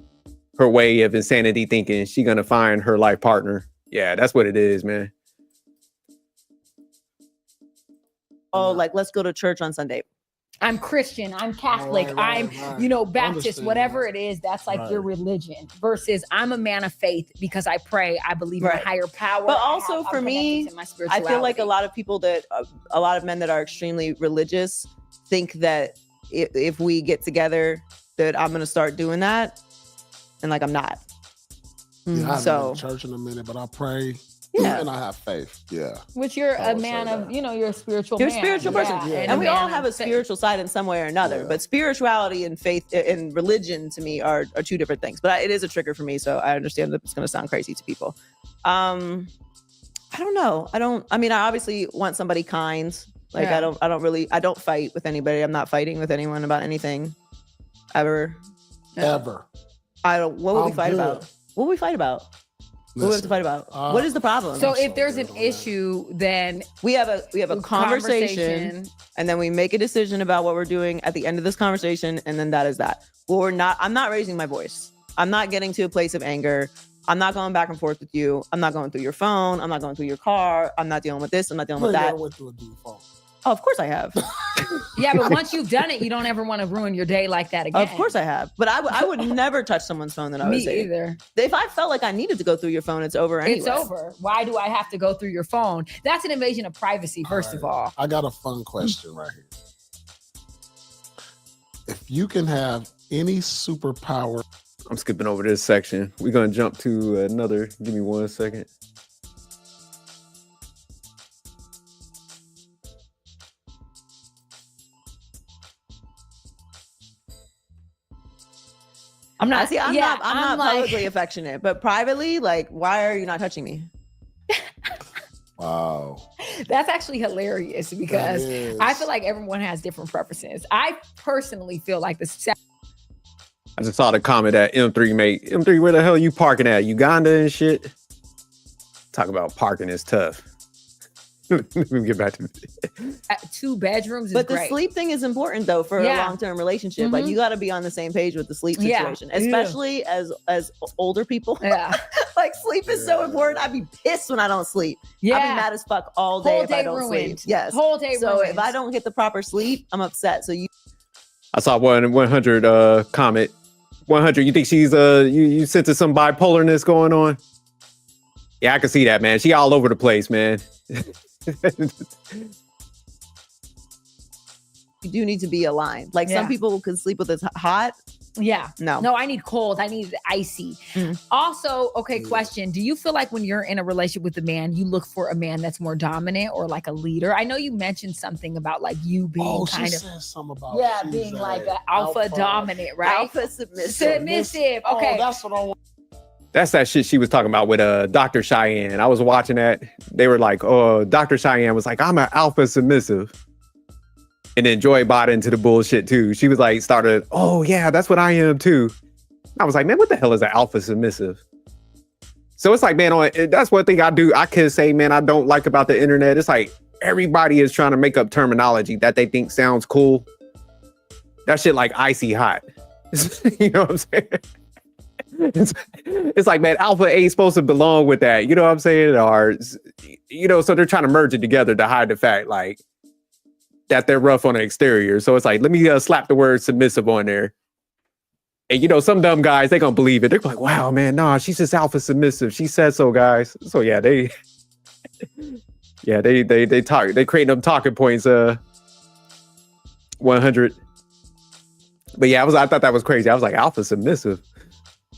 her way of insanity thinking. She's going to find her life partner. Yeah, that's what it is, man. Oh, like, let's go to church on Sunday. I'm Christian, I'm Catholic, Right. you know, Baptist, Understand whatever that. it is, that's like Right. your religion versus I'm a man of faith because I pray, I believe in a higher power. But I also for I'm me, connected to my I feel like spirituality. a lot of people that, a lot of men that are extremely religious think that if we get together, that I'm going to start doing that. And like, I'm not. Yeah, I haven't been So, to church in a minute, but I pray yeah. and I have faith. Yeah. Which you're I a would man say of, that. you know, you're a spiritual You're a man. spiritual person. Yeah. And we all man have a of faith. spiritual side in some way or another. Yeah. But spirituality and faith and religion to me are two different things. But it is a trigger for me. So I understand that it's going to sound crazy to people. I don't know. I mean, I obviously want somebody kind. Like, Yeah. I don't fight with anybody. I'm not fighting with anyone about anything ever. Ever. What would we I'm fight good. about? What would we fight about? What do we have to fight about? What is the problem? So I'm if so there's an good on that. issue, then we have a conversation, and then we make a decision about what we're doing at the end of this conversation, and then that is that. Well, I'm not raising my voice. I'm not getting to a place of anger. I'm not going back and forth with you. I'm not going through your phone. I'm not going through your car. I'm not dealing with this. I'm not dealing with that. Went through a dude phone. Oh, of course I have. yeah, but once you've done it, you don't ever want to ruin your day like that again. Of course I have. But I would never touch someone's phone that I was Me saying. either. If I felt like I needed to go through your phone, it's over anyway. It's over. Why do I have to go through your phone? That's an invasion of privacy, first of all. I got a fun question right here. If you can have any superpower, I'm skipping over this section. We're going to jump to another. Give me 1 second. I'm not. I'm yeah, not like, publicly affectionate, but privately, like, why are you not touching me? wow. That's actually hilarious because is. I feel like everyone has different preferences. I personally feel like the I just saw the comment that M3 made. M3, where the hell are you parking at? Uganda and shit? Talk about parking is tough. Let me get back to it. 2 bedrooms is But the great. sleep thing is important though for a Yeah. long-term relationship. Like, you got to be on the same page with the sleep Yeah. situation, especially as older people. Yeah. Like, sleep is so important. I'd be pissed when I don't sleep. I'd be Yeah. mad as fuck all day Whole if I day don't ruined. sleep. Yes. Whole day So ruined. if I don't get the proper sleep, I'm upset. So I saw 100 comment. 100, you think she's you sensing some bipolarness going on? Yeah, I can see that, man. She all over the place, man. you do need to be aligned. Like, Yeah. some people can sleep with it hot. Yeah. No. No, I need cold. I need icy. Mhm. Also, okay, Yeah. question. Do you feel like when you're in a relationship with a man, you look for a man that's more dominant or like a leader? I know you mentioned something about like you being She kind of, said something about yeah, she's being a like an alpha dominant, right? Alpha submissive. Submissive. Oh, Okay. that's what I want. That's that shit she was talking about with Dr. Cheyenne. I was watching that. They were like, oh, Dr. Cheyenne was like, I'm an alpha submissive. And then Joy bought into the bullshit too. She was like, started, oh yeah, that's what I am too. I was like, man, what the hell is an alpha submissive? So it's like, man, that's one thing I could say, man, I don't like about the internet. It's like everybody is trying to make up terminology that they think sounds cool. That shit like icy hot. You know what I'm saying? It's like, man, alpha ain't supposed to belong with that. You know what I'm saying? Or, you know, so they're trying to merge it together to hide the fact, like, that they're rough on the exterior. So it's like, let me slap the word submissive on there. And you know, some dumb guys, they gonna believe it. They're like, wow, man, nah, she's just alpha submissive. She said so, guys. So yeah, they create them talking points. 100. But yeah, I thought that was crazy. I was like, alpha submissive.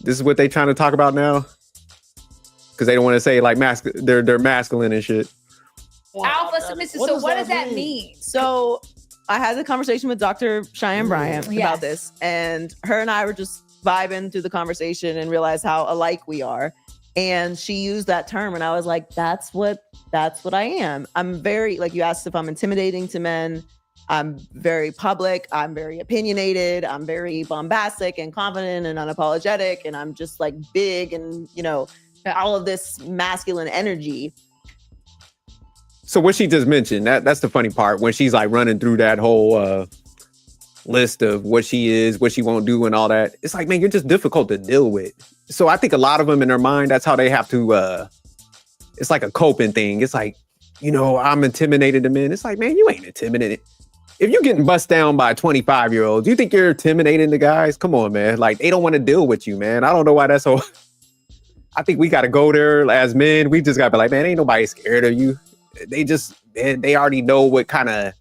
This is what they trying to talk about now, because they don't want to say like they're masculine and shit. Alpha submissive. So what does that mean? So I had the conversation with Dr. Cheyenne Bryant about this, and her and I were just vibing through the conversation and realized how alike we are. And she used that term, and I was like, that's what I am. I'm very, like, you asked if I'm intimidating to men. I'm very public. I'm very opinionated. I'm very bombastic and confident and unapologetic. And I'm just like big and, you know, all of this masculine energy. So what she just mentioned, that's the funny part, when she's like running through that whole list of what she is, what she won't do and all that. It's like, man, you're just difficult to deal with. So I think a lot of them in their mind, that's how they have to, it's like a coping thing. It's like, you know, I'm intimidated to men. It's like, man, you ain't intimidated. If you're getting bust down by 25-year-olds, you think you're intimidating the guys? Come on, man. Like, they don't want to deal with you, man. I don't know why that's so. I think we got to go there as men. We just got to be like, man, ain't nobody scared of you. They already know what kind of,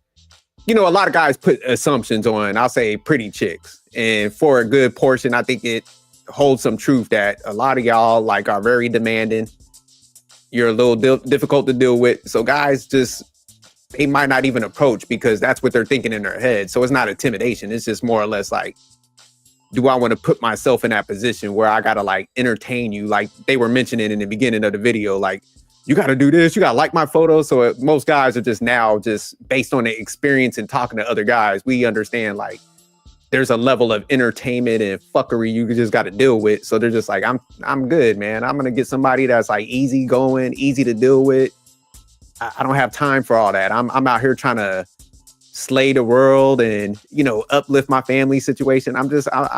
you know, a lot of guys put assumptions on, I'll say, pretty chicks. And for a good portion, I think it holds some truth that a lot of y'all like are very demanding. You're a little difficult to deal with. So guys they might not even approach because that's what they're thinking in their head. So it's not intimidation. It's just more or less like, do I want to put myself in that position where I got to like entertain you? Like they were mentioning in the beginning of the video, like, you got to do this. You got to like my photos. So most guys are just now just based on the experience and talking to other guys. We understand like there's a level of entertainment and fuckery you just got to deal with. So they're just like, I'm good, man. I'm going to get somebody that's like easy going, easy to deal with. I don't have time for all that. I'm out here trying to slay the world and, you know, uplift my family situation. I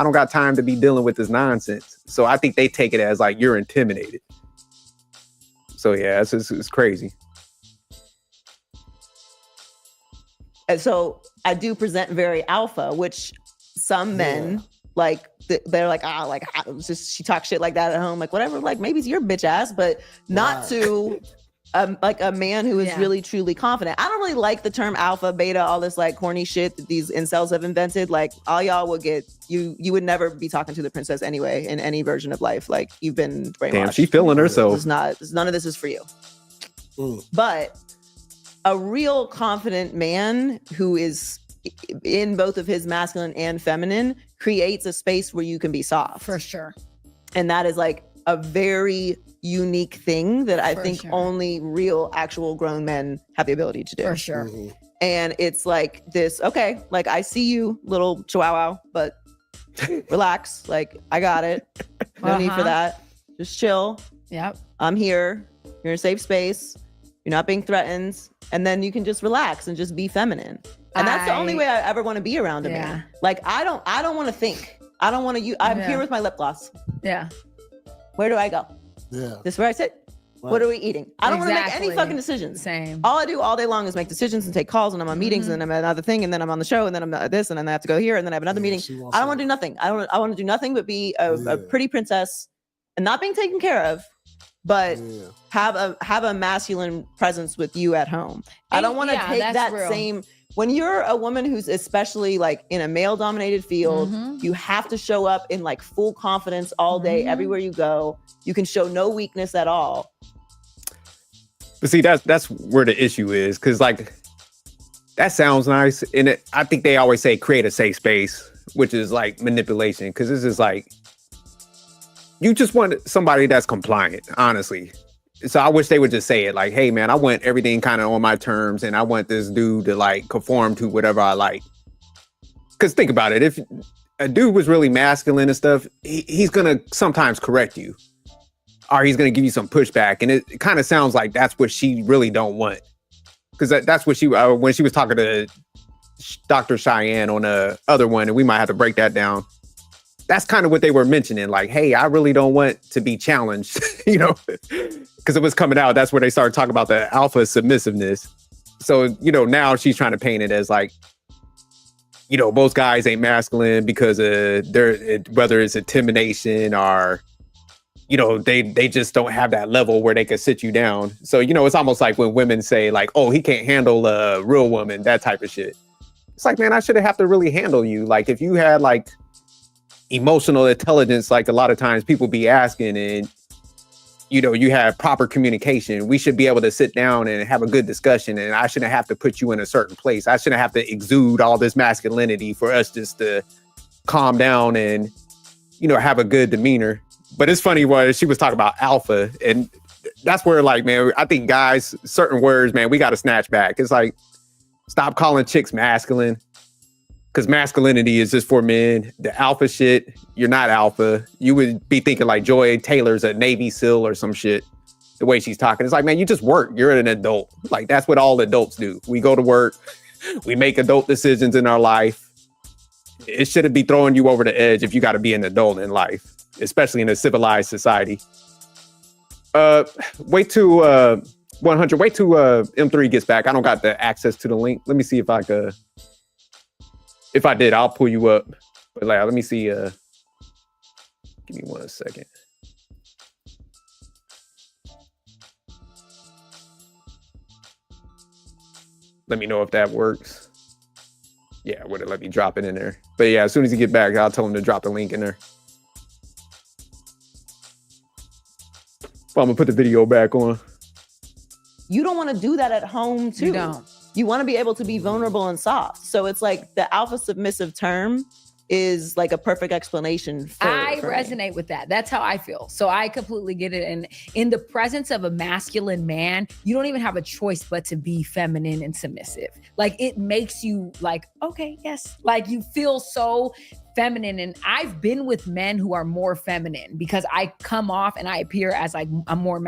don't got time to be dealing with this nonsense. So I think they take it as like, you're intimidated. So yeah, it's crazy. And so I do present very alpha, which some men like, they're like, just she talks shit like that at home, like whatever, like maybe it's your bitch ass, but not to like a man who is really truly confident. I don't really like the term alpha, beta, all this like corny shit that these incels have invented. Like all y'all will get, you would never be talking to the princess anyway in any version of life. Like you've been brainwashed. Damn, she feeling herself. None of this is for you. But a real confident man who is in both of his masculine and feminine creates a space where you can be soft. For sure. And that is like a very unique thing that I think only real actual grown men have the ability to do. For sure. And it's like this, okay, like I see you, little chihuahua, but relax. Like I got it. No need for that. Just chill. Yep. I'm here. You're in a safe space. You're not being threatened. And then you can just relax and just be feminine. And that's the only way I ever want to be around a man. Like I don't want to think. I don't want to I'm here with my lip gloss. Yeah. Where do I go? Yeah. This is where I sit. Right. What are we eating? I don't want to make any fucking decisions. Same. All I do all day long is make decisions and take calls, and I'm on meetings, and then I'm at another thing, and then I'm on the show, and then I'm at this, and then I have to go here, and then I have another meeting. I don't want to do nothing. I want to do nothing but be a pretty princess and not being taken care of, but have a masculine presence with you at home. I don't want to take that same. When you're a woman who's especially like in a male dominated field, you have to show up in like full confidence all day, everywhere you go. You can show no weakness at all. But see, that's where the issue is. Cause like, that sounds nice. And I think they always say create a safe space, which is like manipulation. Cause this is like, you just want somebody that's compliant, honestly. So I wish they would just say it like, hey man, I want everything kind of on my terms and I want this dude to like conform to whatever I like. Cause think about it. If a dude was really masculine and stuff, he's going to sometimes correct you or he's going to give you some pushback. And it kind of sounds like that's what she really don't want. Cause that's what she, when she was talking to Dr. Cheyenne on the other one, and we might have to break that down. That's kind of what they were mentioning. Like, hey, I really don't want to be challenged, you know, because it was coming out. That's where they started talking about the alpha submissiveness. So, you know, now she's trying to paint it as like, you know, most guys ain't masculine because whether it's intimidation or, you know, they just don't have that level where they can sit you down. So, you know, it's almost like when women say like, oh, he can't handle a real woman, that type of shit. It's like, man, I shouldn't have to really handle you. Like if you had like emotional intelligence, like a lot of times people be asking, and, you know, you have proper communication, we should be able to sit down and have a good discussion. And I shouldn't have to put you in a certain place. I shouldn't have to exude all this masculinity for us just to calm down and, you know, have a good demeanor. But it's funny when she was talking about alpha, and that's where, like, man, I think guys, certain words, man, we got to snatch back. It's like, stop calling chicks masculine, because masculinity is just for men. The alpha shit, you're not alpha. You would be thinking like Joy Taylor's a Navy SEAL or some shit, the way she's talking. It's like, man, you just work. You're an adult. Like, that's what all adults do. We go to work. We make adult decisions in our life. It shouldn't be throwing you over the edge if you got to be an adult in life, especially in a civilized society. Wait till 100. Wait till M3 gets back. I don't got the access to the link. Let me see if I could. If I did, I'll pull you up. But like, let me see. Give me 1 second. Let me know if that works. Yeah, would it let me drop it in there? But yeah, as soon as you get back, I'll tell him to drop the link in there. Well, I'm gonna put the video back on. You don't want to do that at home too. You don't. You want to be able to be vulnerable and soft. So it's like the alpha submissive term is like a perfect explanation for I me. resonate with that. That's how I feel. So I completely get it. And in the presence of a masculine man, you don't even have a choice but to be feminine and submissive. Like, it makes you like, okay, yes. Like, you feel so feminine. And I've been with men who are more feminine because I come off and I appear as like I'm more.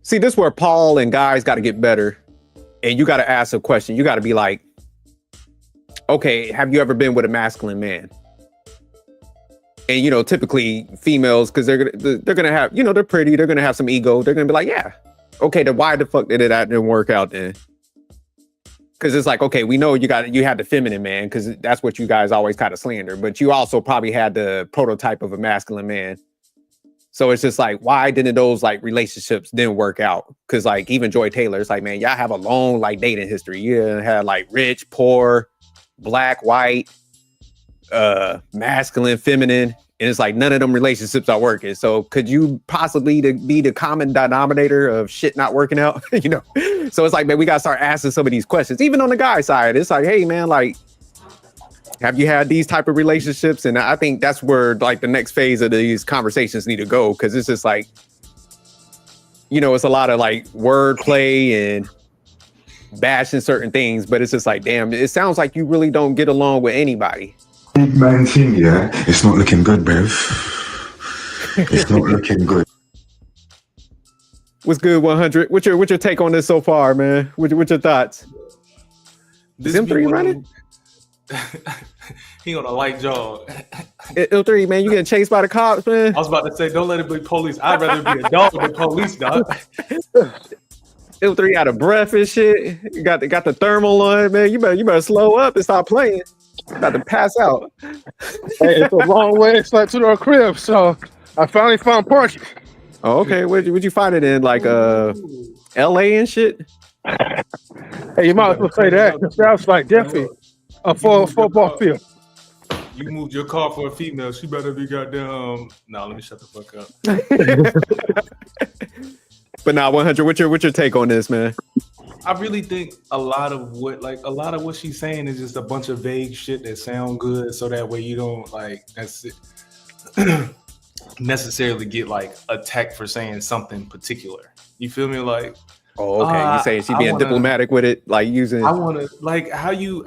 See, this is where Paul and guys got to get better. And you got to ask a question. You got to be like, okay, have you ever been with a masculine man? And, you know, typically females, because they're gonna have, you know, they're pretty, they're gonna have some ego. They're gonna be like, yeah, okay, then why the fuck did that didn't work out then? Because it's like, okay, we know you had the feminine man, because that's what you guys always kind of slander. But you also probably had the prototype of a masculine man. So it's just like, why didn't those like relationships didn't work out? Because like even Joy Taylor, it's like, man, y'all have a long like dating history. You had like rich, poor, black, white, masculine, feminine, and it's like none of them relationships are working. So could you possibly be the common denominator of shit not working out? You know? So it's like, man, we gotta start asking some of these questions. Even on the guy side, it's like, hey man, like, have you had these type of relationships? And I think that's where like the next phase of these conversations need to go, because it's just like, you know, it's a lot of like wordplay and bashing certain things, but it's just like, damn, it sounds like you really don't get along with anybody. Big man thing, yeah, it's not looking good, Bev. It's not looking good. What's good, 100? What's your take on this so far, man? What's your thoughts? Is M3 running? He on a light jog. M3, man, you getting chased by the cops, man? I was about to say, don't let it be police. I'd rather be a dog than police, dog. M3 out of breath and shit. You got the thermal on, man. You better slow up and stop playing. You're about to pass out. Hey, it's a long way. It's like to our crib, so I finally found parking. Oh, okay. Would you find it in like LA and shit? Hey, you might as well say that. That sounds like definitely a football field. You moved your car for a female. She better be goddamn. No, let me shut the fuck up. But now, 100. What's your take on this, man? I really think a lot of what she's saying is just a bunch of vague shit that sound good, so that way you don't like necessarily get like attacked for saying something particular. You feel me? Like, oh, okay. You saying she being diplomatic with it, like using. I want to like how you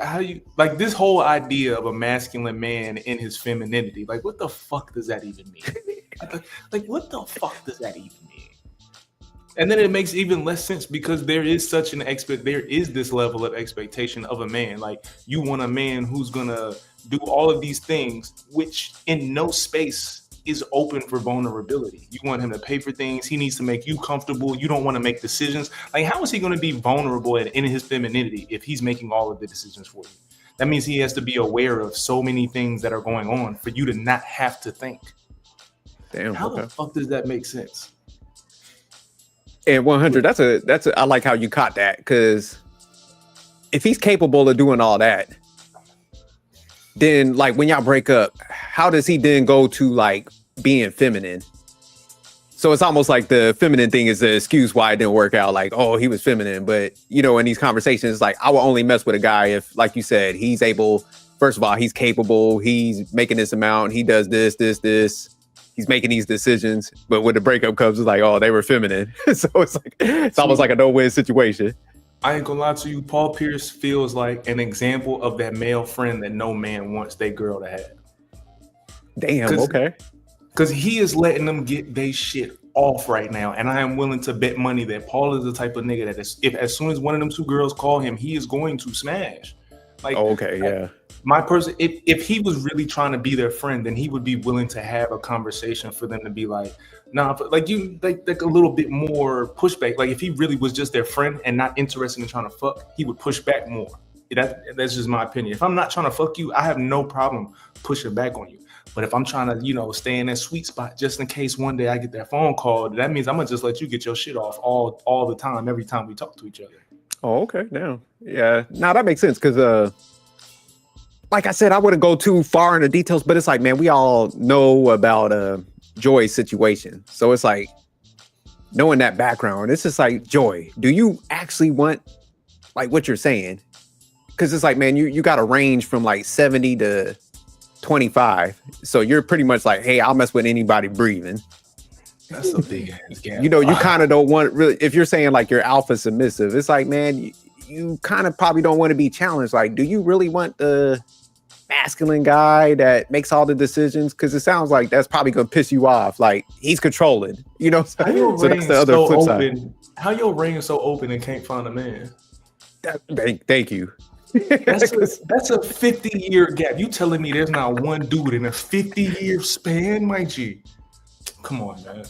like this whole idea of a masculine man in his femininity. Like, what the fuck does that even mean? Like, what the fuck does that even mean? And then it makes even less sense because there is this level of expectation of a man. Like, you want a man who's gonna do all of these things, which in no space is open for vulnerability. You want him to pay for things. He needs to make you comfortable. You don't want to make decisions. Like, how is he going to be vulnerable in his femininity if he's making all of the decisions for you? That means he has to be aware of so many things that are going on for you to not have to think. Damn. How Okay. the fuck does that make sense? And 100. That's a. I like how you caught that, because if he's capable of doing all that, then like when y'all break up, how does he then go to like being feminine? So it's almost like the feminine thing is the excuse why it didn't work out. Like, oh, he was feminine. But, you know, in these conversations, like, I will only mess with a guy if, like you said, he's able, first of all, he's capable. He's making this amount. He does this. He's making these decisions. But when the breakup comes, it's like, oh, they were feminine. So it's like, it's almost like a no-win situation. I ain't gonna lie to you. Paul Pierce feels like an example of that male friend that no man wants their girl to have. Damn, okay. Because he is letting them get their shit off right now. And I am willing to bet money that Paul is the type of nigga that if as soon as one of them two girls call him, he is going to smash. Like, okay, yeah. My person, if he was really trying to be their friend, then he would be willing to have a conversation for them to be like, nah, like you like a little bit more pushback. Like if he really was just their friend and not interested in trying to fuck, he would push back more. That's just my opinion. If I'm not trying to fuck you, I have no problem pushing back on you. But if I'm trying to, you know, stay in that sweet spot just in case one day I get that phone call, that means I'm gonna just let you get your shit off all the time, every time we talk to each other. Oh, okay. Now, yeah. Now that makes sense because, like I said, I wouldn't go too far into details, but it's like, man, we all know about Joy's situation. So it's like knowing that background. It's just like, Joy, do you actually want like what you're saying? Because it's like, man, you got a range from like 70 to 25. So you're pretty much like, hey, I'll mess with anybody breathing. That's a big ass gap. You know, you kind of don't want really, if you're saying like you're alpha submissive, it's like, man, you kind of probably don't want to be challenged. Like, do you really want the masculine guy that makes all the decisions? Because it sounds like that's probably going to piss you off. Like, he's controlling, you know? So that's the other flip side. How your ring is so open and can't find a man? Thank you. That's a 50-year gap. You telling me there's not one dude in a 50-year span, my G? Come on, man.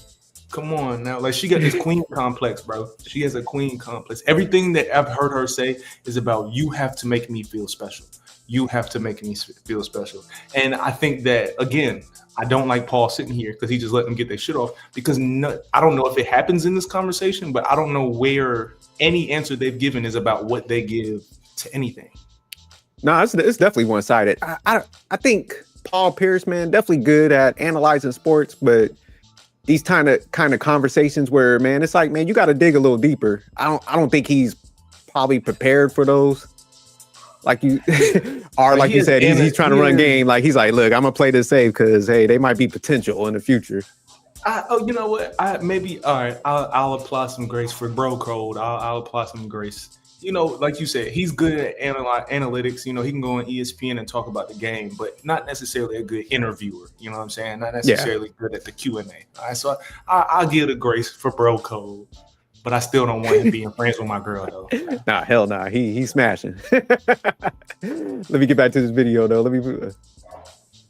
Come on now. Like, she got this queen complex, bro. She has a queen complex. Everything that I've heard her say is about, you have to make me feel special. You have to make me feel special. And I think that, again, I don't like Paul sitting here because he just let them get their shit off. Because I don't know if it happens in this conversation, but I don't know where any answer they've given is about what they give to anything. No, it's definitely one-sided. I think Paul Pierce, man, definitely good at analyzing sports, but these kind of conversations where, man, it's like, man, you got to dig a little deeper. I don't think he's probably prepared for those. Like you, or like you said, he's trying to run game. Like he's like, look, I'm gonna play this safe because hey, they might be potential in the future. You know what? I'll apply some grace for bro code. I'll apply some grace. You know, like you said, he's good at analytics. You know, he can go on ESPN and talk about the game, but not necessarily a good interviewer. You know what I'm saying? Not necessarily good at the Q&A. All right, so I'll give the grace for bro code, but I still don't want him being friends with my girl, though. Nah, hell nah. He's smashing. Let me get back to this video, though. Let me...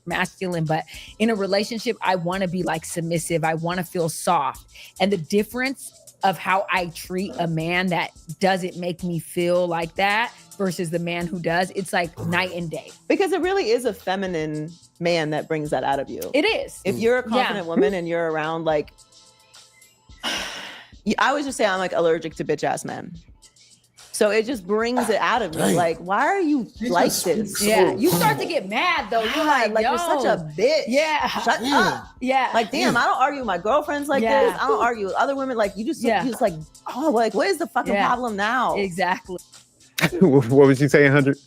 masculine, but in a relationship, I want to be like submissive. I want to feel soft. And the difference of how I treat a man that doesn't make me feel like that versus the man who does, it's like night and day. Because it really is a feminine man that brings that out of you. It is. If you're a confident woman and you're around, like, I always just say I'm like allergic to bitch ass men. So it just brings it out of me. Like, why are you like this? Yeah, you start to get mad though. You're like you're such a bitch. Yeah, shut up. Yeah, like damn, I don't argue with my girlfriends like this. I don't argue with other women. Like you just like, oh, like what is the fucking problem now? Exactly. What was you saying, 100?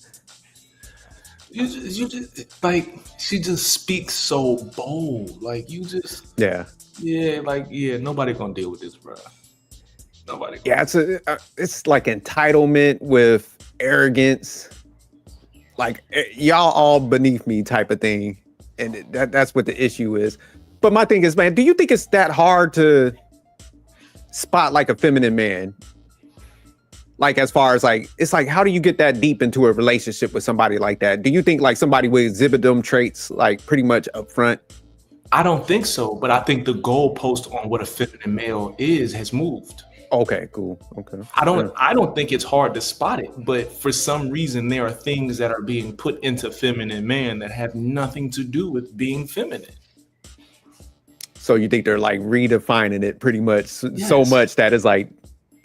You just like, she just speaks so bold. Like you just nobody gonna deal with this, bro. Nobody. Yeah, it's like entitlement with arrogance, like y'all all beneath me type of thing, and that's what the issue is. But my thing is, man, do you think it's that hard to spot like a feminine man? Like as far as like, it's like, how do you get that deep into a relationship with somebody like that? Do you think like somebody would exhibit them traits like pretty much up front? I don't think so, but I think the goalpost on what a feminine male is has moved. Okay, cool. Okay. I don't think it's hard to spot it, but for some reason there are things that are being put into feminine man that have nothing to do with being feminine. So you think they're like redefining it pretty much so Yes. much that it's like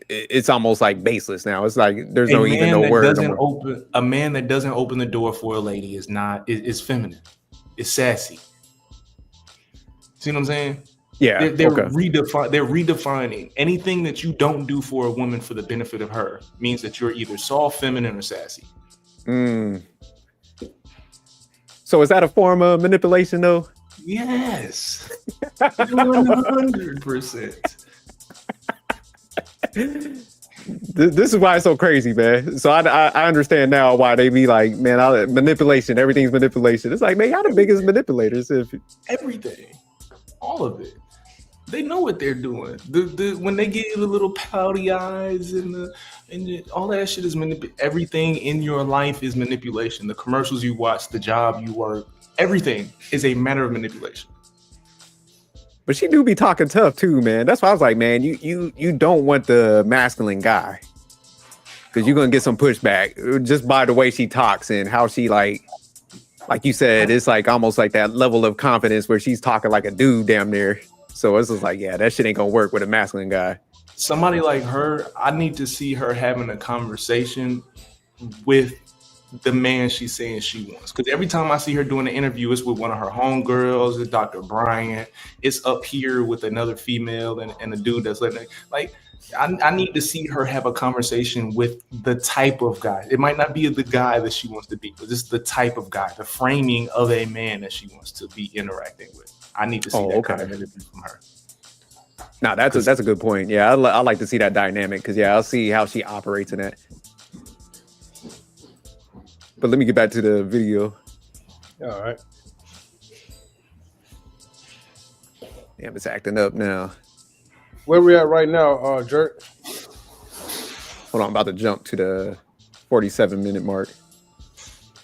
it's almost like baseless now. It's like there's no even no word. A man that doesn't open the door for a lady is feminine. It's sassy. See what I'm saying? Yeah. They're Okay. redefining anything that you don't do for a woman for the benefit of her means that you're either soft, feminine, or sassy. So is that a form of manipulation though? Yes. 100%. This is why it's so crazy, man. So I understand now why they be like, man, manipulation, everything's manipulation. It's like, man, y'all the biggest manipulators. Everything, all of it. They know what they're doing. When they give you the little pouty eyes and all that shit is everything in your life is manipulation. The commercials you watch, the job you work, everything is a matter of manipulation. But she do be talking tough too, man. That's why I was like, man, you don't want the masculine guy because you're gonna get some pushback just by the way she talks and how she like you said, it's like almost like that level of confidence where she's talking like a dude damn near. So it's just like, yeah, that shit ain't gonna work with a masculine guy. Somebody like her, I need to see her having a conversation with the man she's saying she wants. Because every time I see her doing an interview, it's with one of her homegirls, it's Dr. Bryant, it's up here with another female and a dude that's letting it, like, I need to see her have a conversation with the type of guy. It might not be the guy that she wants to be, but it's the type of guy, the framing of a man that she wants to be interacting with. I need to see that kind of interview from her. No, that's a good point. Yeah, I like to see that dynamic because, yeah, I'll see how she operates in that. But let me get back to the video. All right. Damn, it's acting up now. Where we at right now, Jerk? Hold on, I'm about to jump to the 47-minute mark.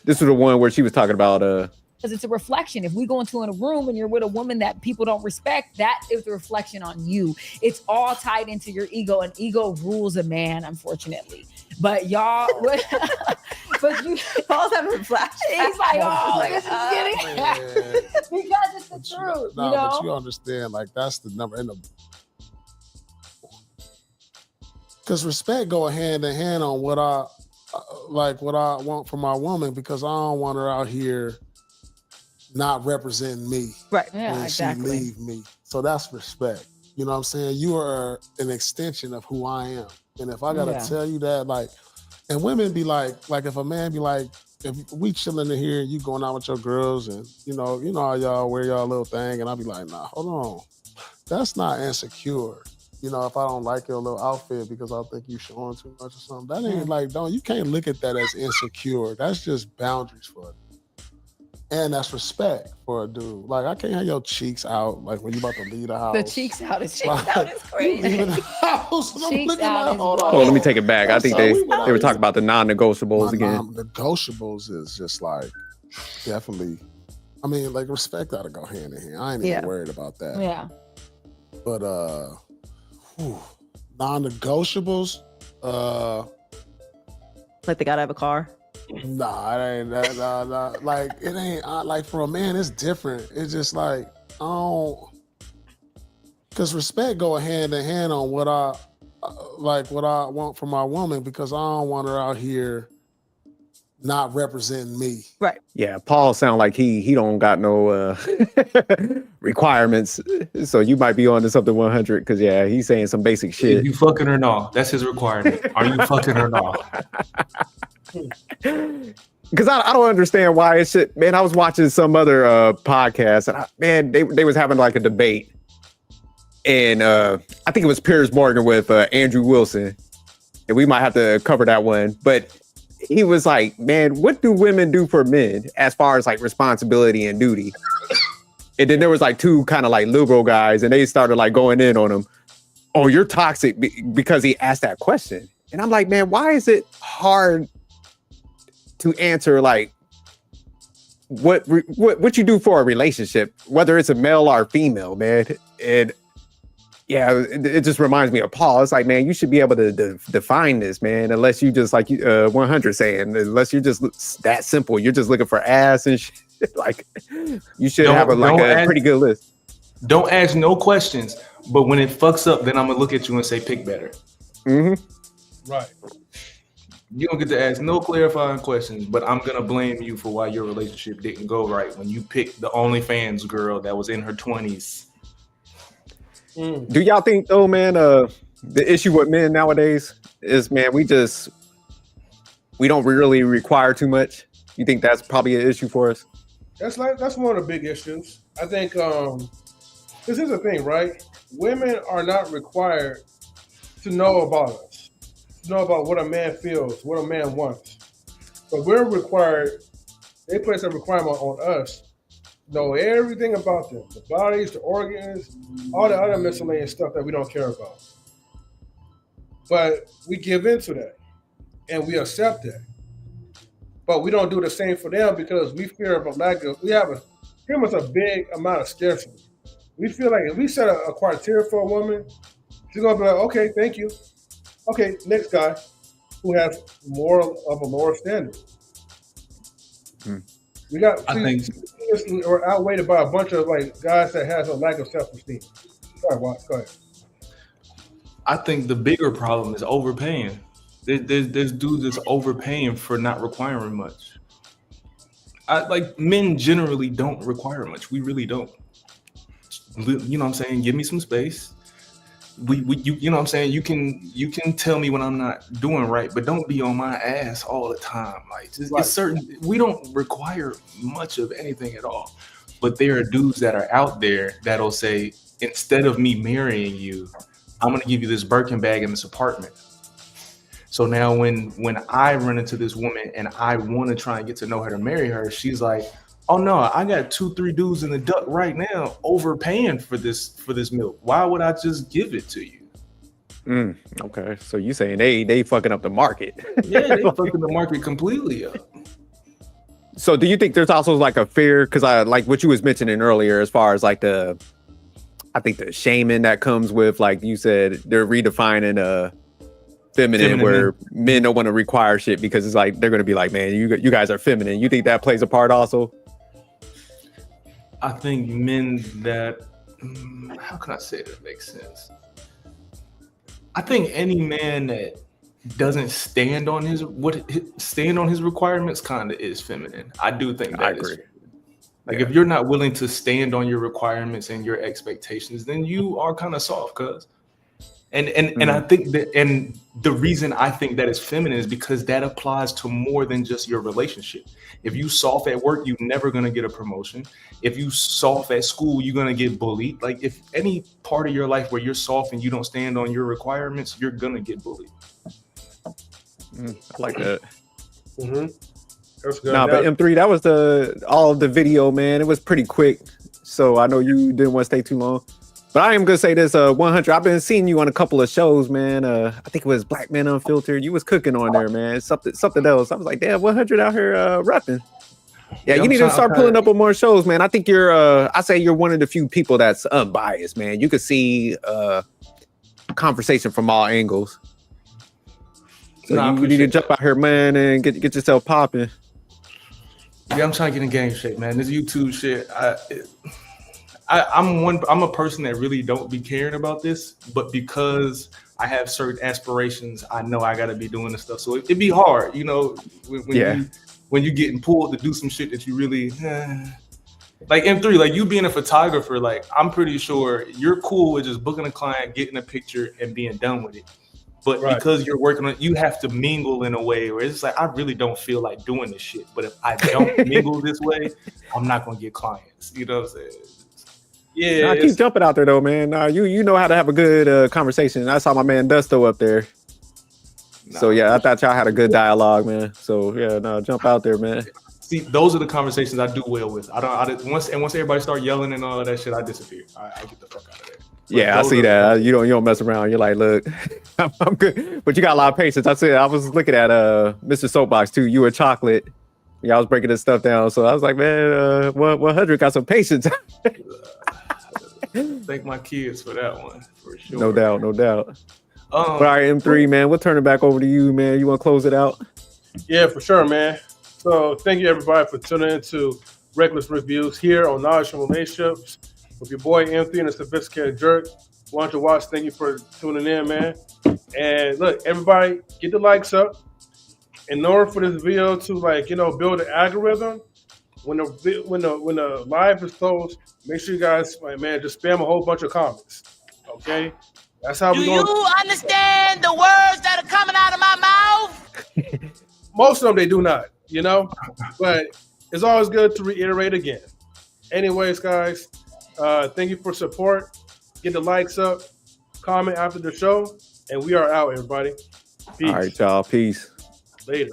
This was the one where she was talking about because it's a reflection. If we go into a room and you're with a woman that people don't respect, that is a reflection on you. It's all tied into your ego, and ego rules a man, unfortunately. But y'all, but you Paul's having a flashback. He's like, oh, this is getting because it's the truth. No, you know? but you understand, like that's the number in the. Because respect go hand in hand on what I want from my woman, because I don't want her out here not representing me. Right. Yeah, when exactly. she leave me. So that's respect. You know what I'm saying? You are an extension of who I am. And if I gotta tell you that, like, and women be like if a man be like, if we chilling in here and you going out with your girls and you know how y'all wear y'all little thing, and I'll be like, nah, hold on. That's not insecure. You know, if I don't like your little outfit because I think you showing too much or something, that ain't like, you can't look at that as insecure. That's just boundaries for it. And that's respect for a dude. Like, I can't have your cheeks out, like when you about to leave the house. The cheeks out is crazy. Leaving the house, I'm Cheeks looking out like, is hold on. Oh, let me take it back. I think they were talking about the non-negotiables again. Non-negotiables is just like, definitely, I mean, like, respect gotta go hand in hand. I ain't even worried about that. Yeah. But non-negotiables, Like they gotta have a car. nah, it ain't that. Nah. Like, it ain't like for a man, it's different. It's just like, I don't, because respect go hand in hand on what I want from my woman, because I don't want her out here not representing me. Right. Yeah, Paul sound like he don't got no requirements, so you might be on to something 100 because yeah, he's saying some basic shit. You fucking or no? That's his requirement. Are you fucking or no? Because I don't understand why it's shit. Man, I was watching some other podcast and they was having like a debate, and I think it was Piers Morgan with Andrew Wilson, and we might have to cover that one, but he was like, man, what do women do for men as far as like responsibility and duty? And then there was like two kind of like liberal guys, and they started like going in on him. Oh, you're toxic because he asked that question. And I'm like, man, why is it hard to answer like what you do for a relationship, whether it's a male or female, man? And Yeah, it just reminds me of Paul. It's like, man, you should be able to define this, man. Unless you just like 100 saying, unless you're just that simple, you're just looking for ass and shit. Like, you should have a pretty good list. Don't ask no questions, but when it fucks up, then I'm gonna look at you and say, pick better. Mm-hmm. Right. You don't get to ask no clarifying questions, but I'm gonna blame you for why your relationship didn't go right when you picked the OnlyFans girl that was in her 20s. Do y'all think though, man, the issue with men nowadays is, man, we don't really require too much? You think that's probably an issue for us? That's one of the big issues. I think this is the thing, right? Women are not required to know about us, to know about what a man feels, what a man wants. But we're required, they place a requirement on us know everything about them, the bodies, the organs, all the other miscellaneous stuff that we don't care about. But we give into that and we accept that. But we don't do the same for them because we fear of a lack of, we have pretty much a big amount of scarcity. We feel like if we set a criteria for a woman, she's gonna be like, okay, thank you. Okay, next guy who has more of a lower standard. We got, I think, or outweighed by a bunch of like guys that has a lack of self-esteem. Sorry, Watts, go ahead. I think the bigger problem is overpaying. There's dudes that's overpaying for not requiring much. Men generally don't require much. We really don't. You know what I'm saying? Give me some space. You know what I'm saying? You can tell me when I'm not doing right, but don't be on my ass all the time. Like, it's certain, we don't require much of anything at all. But there are dudes that are out there that'll say, instead of me marrying you, I'm gonna give you this Birkin bag in this apartment. So now when I run into this woman and I want to try and get to know her to marry her, she's like, oh no, I got 2-3 dudes in the duck right now overpaying for this milk. Why would I just give it to you? Okay, so you saying they fucking up the market? Yeah, they fucking the market completely up. So do you think there's also like a fear? Because I like what you was mentioning earlier, as far as like I think the shaming that comes with, like you said, they're redefining feminine where men don't want to require shit because it's like they're gonna be like, man, you guys are feminine. You think that plays a part also? I think men that, how can I say that makes sense? I think any man that doesn't stand on his requirements kind of is feminine. I do think that I agree. Like, if you're not willing to stand on your requirements and your expectations, then you are kind of soft, cuz. And I think that, and the reason I think that is feminine is because that applies to more than just your relationship. If you soft at work, you're never gonna get a promotion. If you soft at school, you're gonna get bullied. Like, if any part of your life where you're soft and you don't stand on your requirements, you're gonna get bullied. I like that. That's good. Nah, but M3, that was all of the video, man. It was pretty quick, so I know you didn't want to stay too long. But I am gonna say this, 100. I've been seeing you on a couple of shows, man. I think it was Black Men Unfiltered. You was cooking on there, man. Something else. I was like, damn, 100 out here repping. Yeah, you need to start pulling up on more shows, man. I think I say you're one of the few people that's unbiased, man. You can see conversation from all angles. So you need to jump out here, man, and get yourself popping. Yeah, I'm trying to get in game shape, man. This YouTube shit, I'm a person that really don't be caring about this, but because I have certain aspirations, I know I got to be doing this stuff. So it'd be hard, you know, when you're getting pulled to do some shit that you really like. M3, like, you being a photographer, like, I'm pretty sure you're cool with just booking a client, getting a picture, and being done with it. But because you're working on it, you have to mingle in a way where it's like, I really don't feel like doing this shit. But if I don't mingle this way, I'm not gonna get clients. You know what I'm saying? Yeah, I keep jumping out there though, man. You know how to have a good conversation. I saw my man Dusto up there. So yeah, I thought y'all had a good dialogue, man. So yeah, no, jump out there, man. See, those are the conversations I do well with. Once everybody start yelling and all of that shit, I disappear. I get the fuck out of there. But yeah, I see that. You don't mess around. You're like, look, I'm good. But you got a lot of patience. I was looking at Mr. Soapbox too. You were chocolate. Yeah, I was breaking this stuff down. So I was like, man, 100 got some patience. Thank my kids for that one, for sure. No doubt, no doubt. All Um, right, M3, man, we'll turn it back over to you, man. You want to close it out? Yeah, for sure, man. So thank you everybody for tuning in to Reckless Reviews here on Knowledge and Relationships with your boy M3 and the Sophisticated Jerk. Want to watch? Thank you for tuning in, man. And look, everybody, get the likes up. In order for this video to build an algorithm, when the live is closed, make sure you guys, just spam a whole bunch of comments. Okay, that's how we going. Do you understand the words that are coming out of my mouth? Most of them they do not, but it's always good to reiterate again. Anyways, guys, thank you for support. Get the likes up, comment after the show, and we are out, everybody. Peace. All right, y'all. Peace. Later.